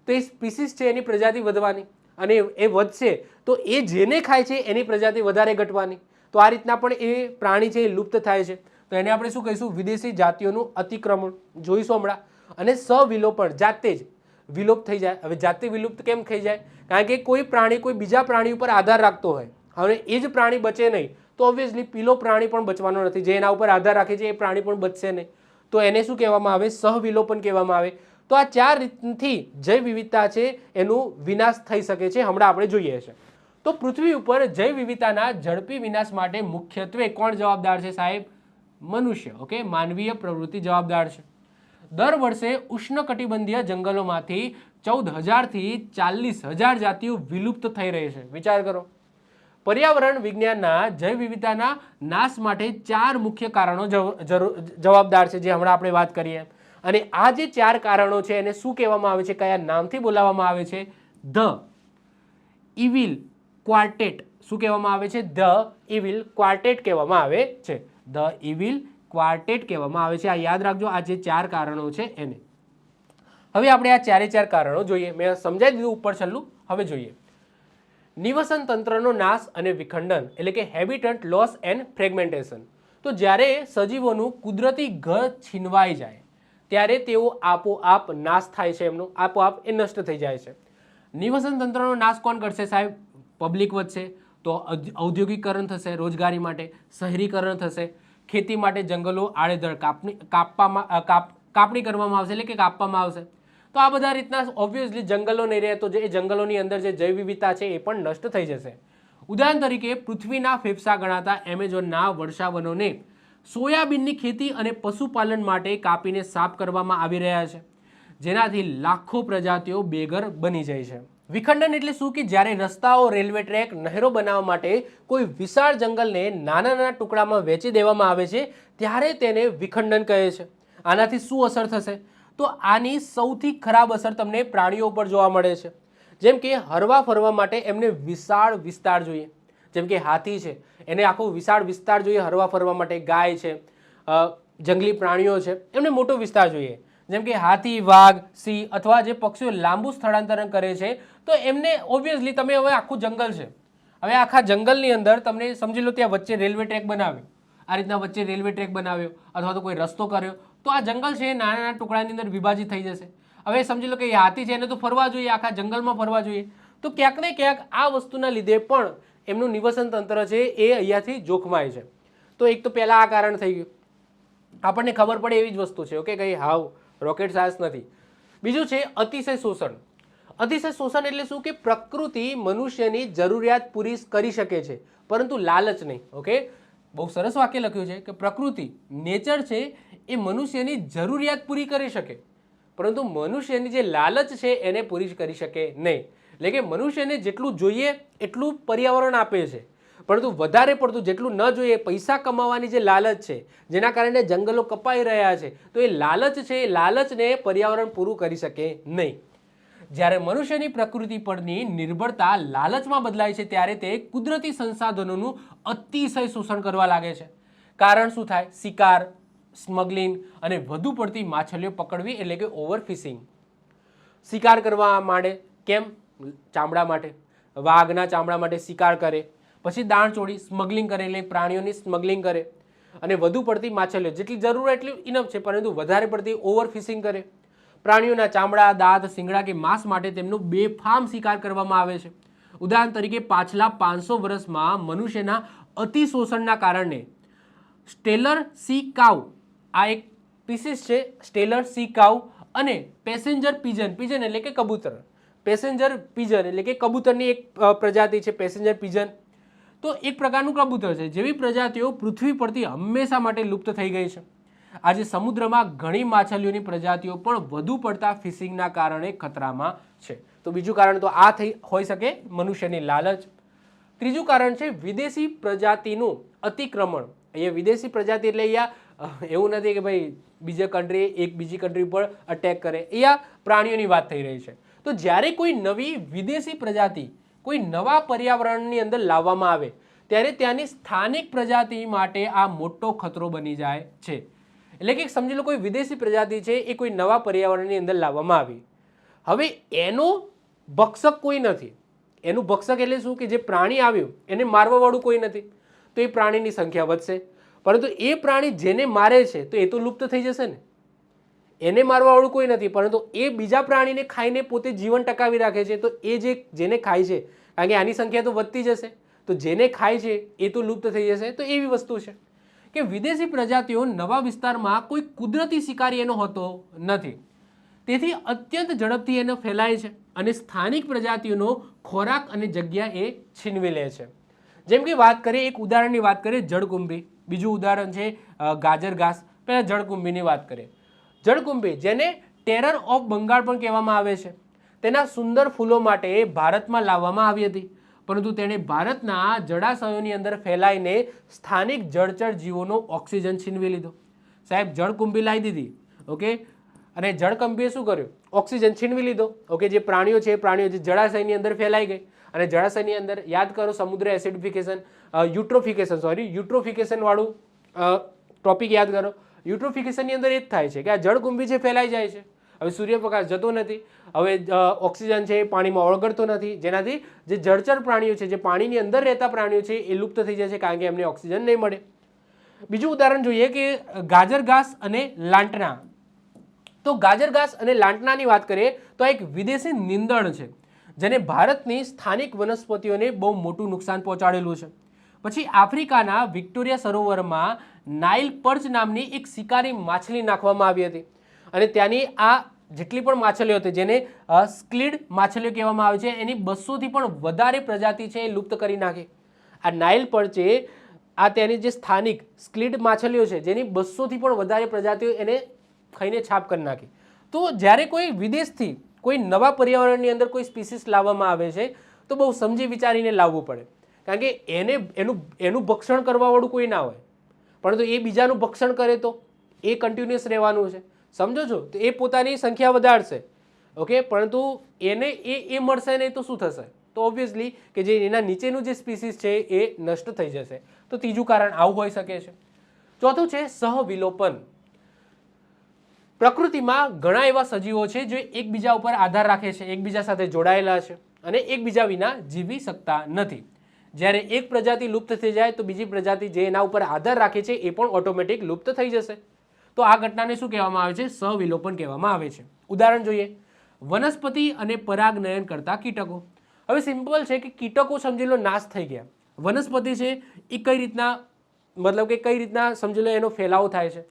તો એ સ્પીસીસ છે એની પ્રજાતિ વધવાની, અને એ વધશે તો એ જેને ખાય છે એની પ્રજાતિ વધારે ઘટવાની. તો આ રીતના પણ એ પ્રાણી છે એ લુપ્ત થાય છે. તો એને આપણે શું કહીશું? વિદેશી જાતિઓનું અતિક્રમણ જોઈશું હમણાં. અને સવિલોપન, જાતે જ વિલુપ્ત થઈ જાય. હવે જાતે વિલુપ્ત કેમ થઈ જાય? કારણ કે કોઈ પ્રાણી કોઈ બીજા પ્રાણી ઉપર આધાર રાખતો હોય, હવે એ જ પ્રાણી બચે નહીં તો ઓબ્વિયસલી પેલો પ્રાણી પણ બચવાનો નથી. જે એના ઉપર આધાર રાખે છે એ પ્રાણી પણ બચશે નહીં. તો એને શું કહેવામાં આવે? સહવિલોપન કહેવામાં આવે. તો આ 4 રીતથી જૈવ વિવિધતા છે એનું વિનાશ થઈ શકે છે, હમણાં આપણે જોઈએ છે. તો પૃથ્વી ઉપર જૈવ વિવિધતાના ઝડપી વિનાશ માટે મુખ્યત્વે કોણ જવાબદાર છે સાહેબ? મનુષ્ય. ઓકે, માનવીય પ્રવૃત્તિ જવાબદાર છે. દર વર્ષે ઉષ્ણકટિબંધીય જંગલોમાંથી 14,000 થી 40,000 જાતિઓ વિલુપ્ત થઈ રહી છે. વિચાર કરો. પર્યાવરણ વિજ્ઞાનના જૈવ વિવિધતાના નાશ માટે 4 મુખ્ય કારણો જવાબદાર છે, જે હમણાં આપણે વાત કરીએ. અને આ જે 4 કારણો છે એને શું કહેવામાં આવે છે? કયા નામથી બોલાવવામાં આવે છે? The evil quartet. શું કહેવામાં આવે છે? ધ ઇવિલ ક્વાર્ટેટ કહેવામાં આવે છે. ધ ઇવિલ ક્વાર્ટેટ કહેવામાં આવે છે. આ યાદ રાખજો, આ જે 4 કારણો છે એને. હવે આપણે આ 4 કારણો જોઈએ. મેં સમજાવી દીધું ઉપર છેલ્લું. હવે જોઈએ. નિવસન તંત્રનો નાશ અને વિખંડન એટલે કે હેબિટન્ટ લોસ એન્ડ ફ્રેગમેન્ટેશન. તો જ્યારે સજીવોનું કુદરતી ઘર છીનવાઈ જાય ત્યારે તેઓ આપોઆપ નાશ થાય છે, એમનો આપોઆપ એ નષ્ટ થઈ જાય છે. નિવસન તંત્રનો નાશ કોણ કરશે સાહેબ? પબ્લિક વધશે તો ઔદ્યોગિકરણ થશે, રોજગારી માટે શહેરીકરણ થશે, ખેતી માટે જંગલો આડેધડ કાપણી કરવામાં આવશે એટલે કે કાપવામાં આવશે. તો આ બધા રીતના ઓબ્વિયસલી જંગલો નહીં રહે તો એ જંગલોની અંદર જે જૈવ વિવિધતા છે એ પણ નષ્ટ થઈ જશે. ઉદાહરણ તરીકે પૃથ્વીના ફેફસા ગણાતા એમેઝોનના વર્ષાવનોને સોયાબીનની ખેતી અને પશુપાલન માટે કાપીને સાફ કરવામાં આવી રહ્યા છે, જેનાથી લાખો પ્રજાતિઓ બેઘર બની જાય છે. વિખંડન એટલે શું? કે જ્યારે રસ્તાઓ, રેલવે ટ્રેક, નહેરો બનાવવા માટે કોઈ વિશાળ જંગલને નાના નાના ટુકડામાં વહેંચી દેવામાં આવે છે ત્યારે તેને વિખંડન કહે છે. આનાથી શું અસર થશે? તો આની સૌથી ખરાબ અસર તમને પ્રાણીઓ પર જોવા મળે છે. જેમ કે હરવા ફરવા માટે એમને વિશાળ વિસ્તાર જોઈએ. જેમ કે હાથી છે, એને આખો વિશાળ વિસ્તાર જોઈએ હરવા ફરવા માટે. ગાય છે, જંગલી પ્રાણીઓ છે, એમને મોટો વિસ્તાર જોઈએ. જેમ કે હાથી, વાઘ, સિંહ અથવા જે પક્ષીઓ લાંબુ સ્થળાંતરણ કરે છે તો એમને ઓબ્વિયસલી તમે હવે આખું જંગલ છે, હવે આખા જંગલની અંદર તમને સમજી લો ત્યાં વચ્ચે રેલવે ટ્રેક બનાવ્યો, આ રીતના વચ્ચે રેલવે ટ્રેક બનાવ્યો અથવા તો કોઈ રસ્તો કર્યો તો આ જંગલ છે નાના નાના ટુકડાની અંદર વિભાજિત થઈ જશે. હવે સમજી લો કે એ હાથી છે એને તો ફરવા જોઈએ, આખા જંગલમાં ફરવા જોઈએ. તો ક્યાંક ને ક્યાંક આ વસ્તુના લીધે પણ એમનું નિવસન તંત્ર છે એ અહીંયાથી જોખમાય છે. તો એક તો પહેલાં આ કારણ થઈ ગયું, આપણને ખબર પડે એવી જ વસ્તુ છે. ઓકે, કંઈ હાવ રોકેટ સાયન્સ નથી. બીજું છે અતિશય શોષણ. અતિશય શોષણ એટલે શું? કે પ્રકૃતિ મનુષ્યની જરૂરિયાત પૂરી કરી શકે છે પરંતુ લાલચ નહીં. ઓકે, બહુ સરસ વાક્ય લખ્યું છે કે પ્રકૃતિ, નેચર છે એ મનુષ્યની જરૂરિયાત પૂરી કરી શકે પરંતુ મનુષ્યની જે લાલચ છે એને પૂરી કરી શકે નહીં. એટલે કે મનુષ્યને જેટલું જોઈએ એટલું પર્યાવરણ આપે છે, પરંતુ વધારે પડતું જેટલું ન જોઈએ, પૈસા કમાવાની જે લાલચ છે, જેના કારણે જંગલો કપાઈ રહ્યા છે, તો એ લાલચ છે, એ લાલચને પર્યાવરણ પૂરું કરી શકે નહીં. જ્યારે મનુષ્યની પ્રકૃતિ પરની નિર્ભરતા લાલચમાં બદલાય છે ત્યારે તે કુદરતી સંસાધનોનું અતિશય શોષણ કરવા લાગે છે. કારણ શું થાય? શિકાર, સ્મગલિંગ અને વધુ પડતી માછલીઓ પકડવી એટલે કે ઓવરફિશિંગ. શિકાર કરવા માંડે. કેમ? ચામડા માટે. વાઘના ચામડા માટે શિકાર કરે, પછી દાણચોળી સ્મગલિંગ કરે, એટલે પ્રાણીઓની સ્મગલિંગ કરે, અને વધુ પડતી માછલીઓ જેટલી જરૂર એટલી ઇનફ છે, પરંતુ વધારે પડતી ઓવરફિશિંગ કરે. પ્રાણીઓના ચામડા, દાંત, શિંગડા કે માંસ માટે તેમનો બેફામ શિકાર કરવામાં આવે છે. ઉદાહરણ તરીકે પાછલા 500 વર્ષમાં મનુષ્યના અતિશોષણના કારણે સ્ટેલર સી કાઉ, આ એક સ્પીસીસ છે, સ્ટેલર સી કાઉ, અને પેસેન્જર પીજન, પીજન એટલે કે કબૂતર, પેસેન્જર પીજન એટલે કે કબૂતરની એક પ્રજાતિ છે પેસેન્જર પીજન. તો એક પ્રકારનું કબૂતર છે, જેવી પ્રજાતિઓ પૃથ્વી પરથી હંમેશા માટે લુપ્ત થઈ ગઈ છે. આજે સમુદ્રમાં ઘણી માછલીઓની પ્રજાતિઓ પણ વધુ પડતા ફિશિંગના કારણે ખતરામાં છે. તો બીજું કારણ તો આ હોઈ શકે, મનુષ્યની લાલચ. ત્રીજું કારણ છે વિદેશી પ્રજાતિનું અતિક્રમણ. અહીંયા વિદેશી પ્રજાતિ એટલે અહીંયા એવું નથી કે ભાઈ બીજી કન્ટ્રી પર અટેક કરે, અહીંયા પ્રાણીઓની વાત થઈ રહી છે. તો જ્યારે કોઈ નવી વિદેશી પ્રજાતિ કોઈ નવા પર્યાવરણની અંદર લાવવામાં આવે ત્યારે ત્યાંની સ્થાનિક પ્રજાતિ માટે આ મોટો ખતરો બની જાય છે. એટલે કે સમજી લો કોઈ વિદેશી પ્રજાતિ છે, એ કોઈ નવા પર્યાવરણની અંદર લાવવામાં આવી. હવે એનો ભક્ષક કોઈ નથી. એનું ભક્ષક એટલે શું? કે જે પ્રાણી આવ્યું એને મારવાવાળું કોઈ નથી, તો એ પ્રાણીની સંખ્યા વધશે. પરંતુ એ પ્રાણી જેને મારે છે તો એ તો લુપ્ત થઈ જશે ને. એને મારવાવાળું કોઈ નથી, પરંતુ એ બીજા પ્રાણીને ખાઈને પોતે જીવન ટકાવી રાખે છે, તો એ જેને ખાય છે, કારણ કે આની સંખ્યા તો વધતી જશે, તો જેને ખાય છે એ તો લુપ્ત થઈ જશે. તો એવી વસ્તુ છે કે વિદેશી પ્રજાતિઓ નવા વિસ્તારમાં કોઈ કુદરતી શિકારી એનો હોતો નથી, તેથી અત્યંત ઝડપથી એને ફેલાય છે અને સ્થાનિક પ્રજાતિઓનો ખોરાક અને જગ્યા એ છીનવી લે છે. જેમ કે વાત કરીએ, એક ઉદાહરણની વાત કરીએ, જળકુંભી. બીજું ઉદાહરણ છે ગાજર ઘાસ. પહેલાં જળકુંભીની વાત કરીએ. જળકુંભી, જેને ટેરર ઓફ બંગાળ પણ કહેવામાં આવે છે, તેના સુંદર ફૂલો માટે ભારતમાં લાવવામાં આવી હતી, પરંતુ તેણે ભારતના જળાશયોની અંદર ફેલાઈને સ્થાનિક જળચર જીવોનો ઓક્સિજન છીનવી લીધો. સાહેબ, જળકુંભી લાવી દીધી, ઓકે, અને જળકુંભીએ શું કર્યું? ઓક્સિજન છીનવી લીધો. ઓકે, જે પ્રાણીઓ છે એ પ્રાણીઓ જે જળાશયની અંદર ફેલાઈ ગઈ, અને જળાશયની અંદર યાદ કરો સમુદ્ર એસિડિફિકેશન, યુટ્રોફિકેશન વાળું ટોપિક યાદ કરો. યુટ્રોફિકેશનની અંદર એ જ થાય છે કે આ જળકુંભી છે ફેલાઈ જાય છે. હવે સૂર્યપ્રકાશ જતો નથી, હવે ઓક્સિજન છે એ પાણીમાં ઓળગળતો નથી, જેનાથી જે જળચર પ્રાણીઓ છે, જે પાણીની અંદર રહેતા પ્રાણીઓ છે એ લુપ્ત થઈ જાય છે, કારણ કે એમને ઓક્સિજન નહીં મળે. બીજું ઉદાહરણ જોઈએ કે ગાજર ઘાસ અને લાંટના. તો ગાજર ઘાસ અને લાંટનાની વાત કરીએ તો એક વિદેશી નીંદણ છે, જેને ભારતની સ્થાનિક વનસ્પતિઓને બહુ મોટું નુકસાન પહોંચાડેલું છે. પછી આફ્રિકાના વિક્ટોરિયા સરોવરમાં નાઇલ પર્ચ નામની એક શિકારી માછલી નાખવામાં આવી હતી, અને ત્યાંની આ જેટલી પણ માછલીઓ હતી, જેને સ્ક્વિડ માછલીઓ કહેવામાં આવે છે, એની 200થી પણ વધારે પ્રજાતિ છે એ લુપ્ત કરી નાખી. આ નાઇલ પર્ચે આ ત્યાંની જે સ્થાનિક સ્ક્વિડ માછલીઓ છે, જેની 200થી પણ વધારે પ્રજાતિઓ એને ખાઈને છાપ કરી નાખી. તો જ્યારે કોઈ વિદેશથી કોઈ નવા પર્યાવરણની અંદર કોઈ સ્પીસીસ લાવવામાં આવે છે, તો બહુ સમજી વિચારીને લાવવું પડે, કારણ કે એનું ભક્ષણ કરવાવાળું કોઈ ના હોય, પરંતુ એ બીજાનું ભક્ષણ કરે તો એ કન્ટિન્યુઅસ રહેવાનું છે. સમજો છો? તો એ પોતાની સંખ્યા વધારશે, ઓકે, પરંતુ એને એ મળશે નહીં તો શું થશે? તો ઓબ્વિયસલી કે જે એના નીચેનું જે સ્પીસીસ છે એ નષ્ટ થઈ જશે. તો ત્રીજું કારણ આવું હોઈ શકે છે. ચોથું છે સહવિલોપન. પ્રકૃતિમાં ઘણા એવા સજીવો છે જે એકબીજા ઉપર આધાર રાખે છે, એકબીજા સાથે જોડાયેલા છે અને એકબીજા વિના જીવી શકતા નથી. જ્યારે એક પ્રજાતિ લુપ્ત થઈ જાય તો બીજી પ્રજાતિ જે એના ઉપર આધાર રાખે છે એ પણ ઓટોમેટિક લુપ્ત થઈ જશે. તો આ ઘટનાને શું કહેવામાં આવે છે? સહવિલોપન કહેવામાં આવે છે. ઉદાહરણ જોઈએ, વનસ્પતિ અને પરાગનયન કરતા કીટકો. હવે સિમ્પલ છે કે કીટકો સમજી લો નાશ થઈ ગયા. વનસ્પતિ છે એ કઈ રીતના, મતલબ કે કઈ રીતના સમજી લો એનો ફેલાવો થાય છે?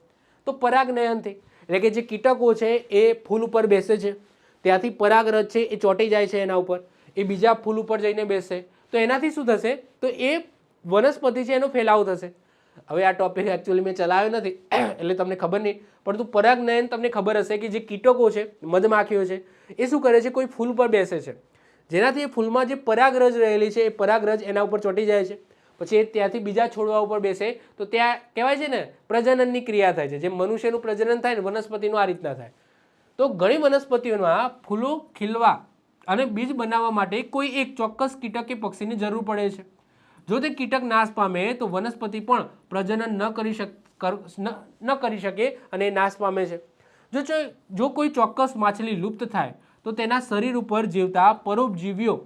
તો પરાગનયનથી, એટલે કે જે કીટકો છે એ ફૂલ ઉપર બેસે છે, ત્યાંથી પરાગરજ છે એ ચોંટી જાય છે એના ઉપર, એ બીજા ફૂલ ઉપર જઈને બેસે, તો એનાથી શું થશે? તો એ વનસ્પતિ છે એનો ફેલાવો થશે. હવે આ ટોપિક એકચ્યુઅલી મેં ચલાવ્યો નથી એટલે તમને ખબર નહીં, પરંતુ પરાગનયન તમને ખબર હશે કે જે કીટકો છે, મધમાખીઓ છે, એ શું કરે છે, કોઈ ફૂલ પર બેસે છે, જેનાથી એ ફૂલમાં જે પરાગરજ રહેલી છે એ પરાગરજ એના ઉપર ચોંટી જાય છે, પછી એ ત્યાંથી બીજા છોડવા ઉપર બેસે તો ત્યાં કહેવાય છે ને પ્રજનનની ક્રિયા થાય છે. જેમ મનુષ્યનું પ્રજનન થાય ને વનસ્પતિનું આ રીતના થાય. તો ઘણી વનસ્પતિઓમાં ફૂલો ખીલવા અને બીજ બનાવવા માટે કોઈ એક ચોક્કસ કીટક કે પક્ષીની જરૂર પડે છે. જો તે કીટક નાશ પામે તો વનસ્પતિ પણ પ્રજનન ન કરી શકે અને નાશ પામે છે. જો કોઈ ચોક્કસ માછલી લુપ્ત થાય તો તેના શરીર ઉપર જીવતા પરોપજીવીઓ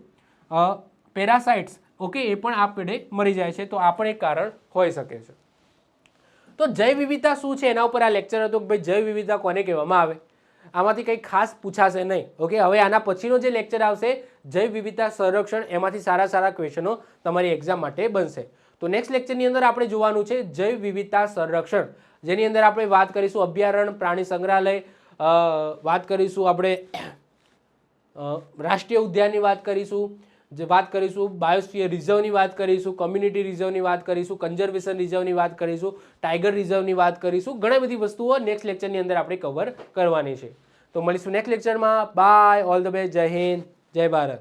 પેરાસાઇટ્સ ઓકે એ પણ આપમેળે મરી જાય છે. તો આ પણ એક કારણ હોઈ શકે છે. તો જૈવ વિવિધતા શું છે એના ઉપર આ લેક્ચર હતો કે ભાઈ જૈવ વિવિધતા કોને કહેવામાં આવે. આમાંથી કંઈ ખાસ પૂછાશે નહીં. ઓકે, હવે આના પછીનો જે લેક્ચર આવશે જૈવ વિવિધતા સંરક્ષણ, એમાંથી સારા સારા ક્વેશ્ચનો તમારી એક્ઝામ માટે બનશે. તો નેક્સ્ટ લેક્ચરની અંદર આપણે જોવાનું છે જૈવ વિવિધતા સંરક્ષણ, જેની અંદર આપણે વાત કરીશું અભયારણ્ય, પ્રાણી સંગ્રહાલય, વાત કરીશું આપણે રાષ્ટ્રીય ઉદ્યાનની વાત કરીશું, બાયોસ્ફિયર રિઝર્વની વાત કરીશું, કોમ્યુનિટી રિઝર્વની વાત કરીશું, કન્ઝર્વેશન રિઝર્વની વાત કરીશું, ટાઈગર રિઝર્વની વાત કરીશું. ઘણી બધી વસ્તુઓ નેક્સ્ટ લેક્ચરની અંદર આપણે કવર કરવાની છે. તો મળીશું નેક્સ્ટ લેક્ચરમાં. બાય, ઓલ ધ બેસ્ટ, જય હિન્દ, જય ભારત.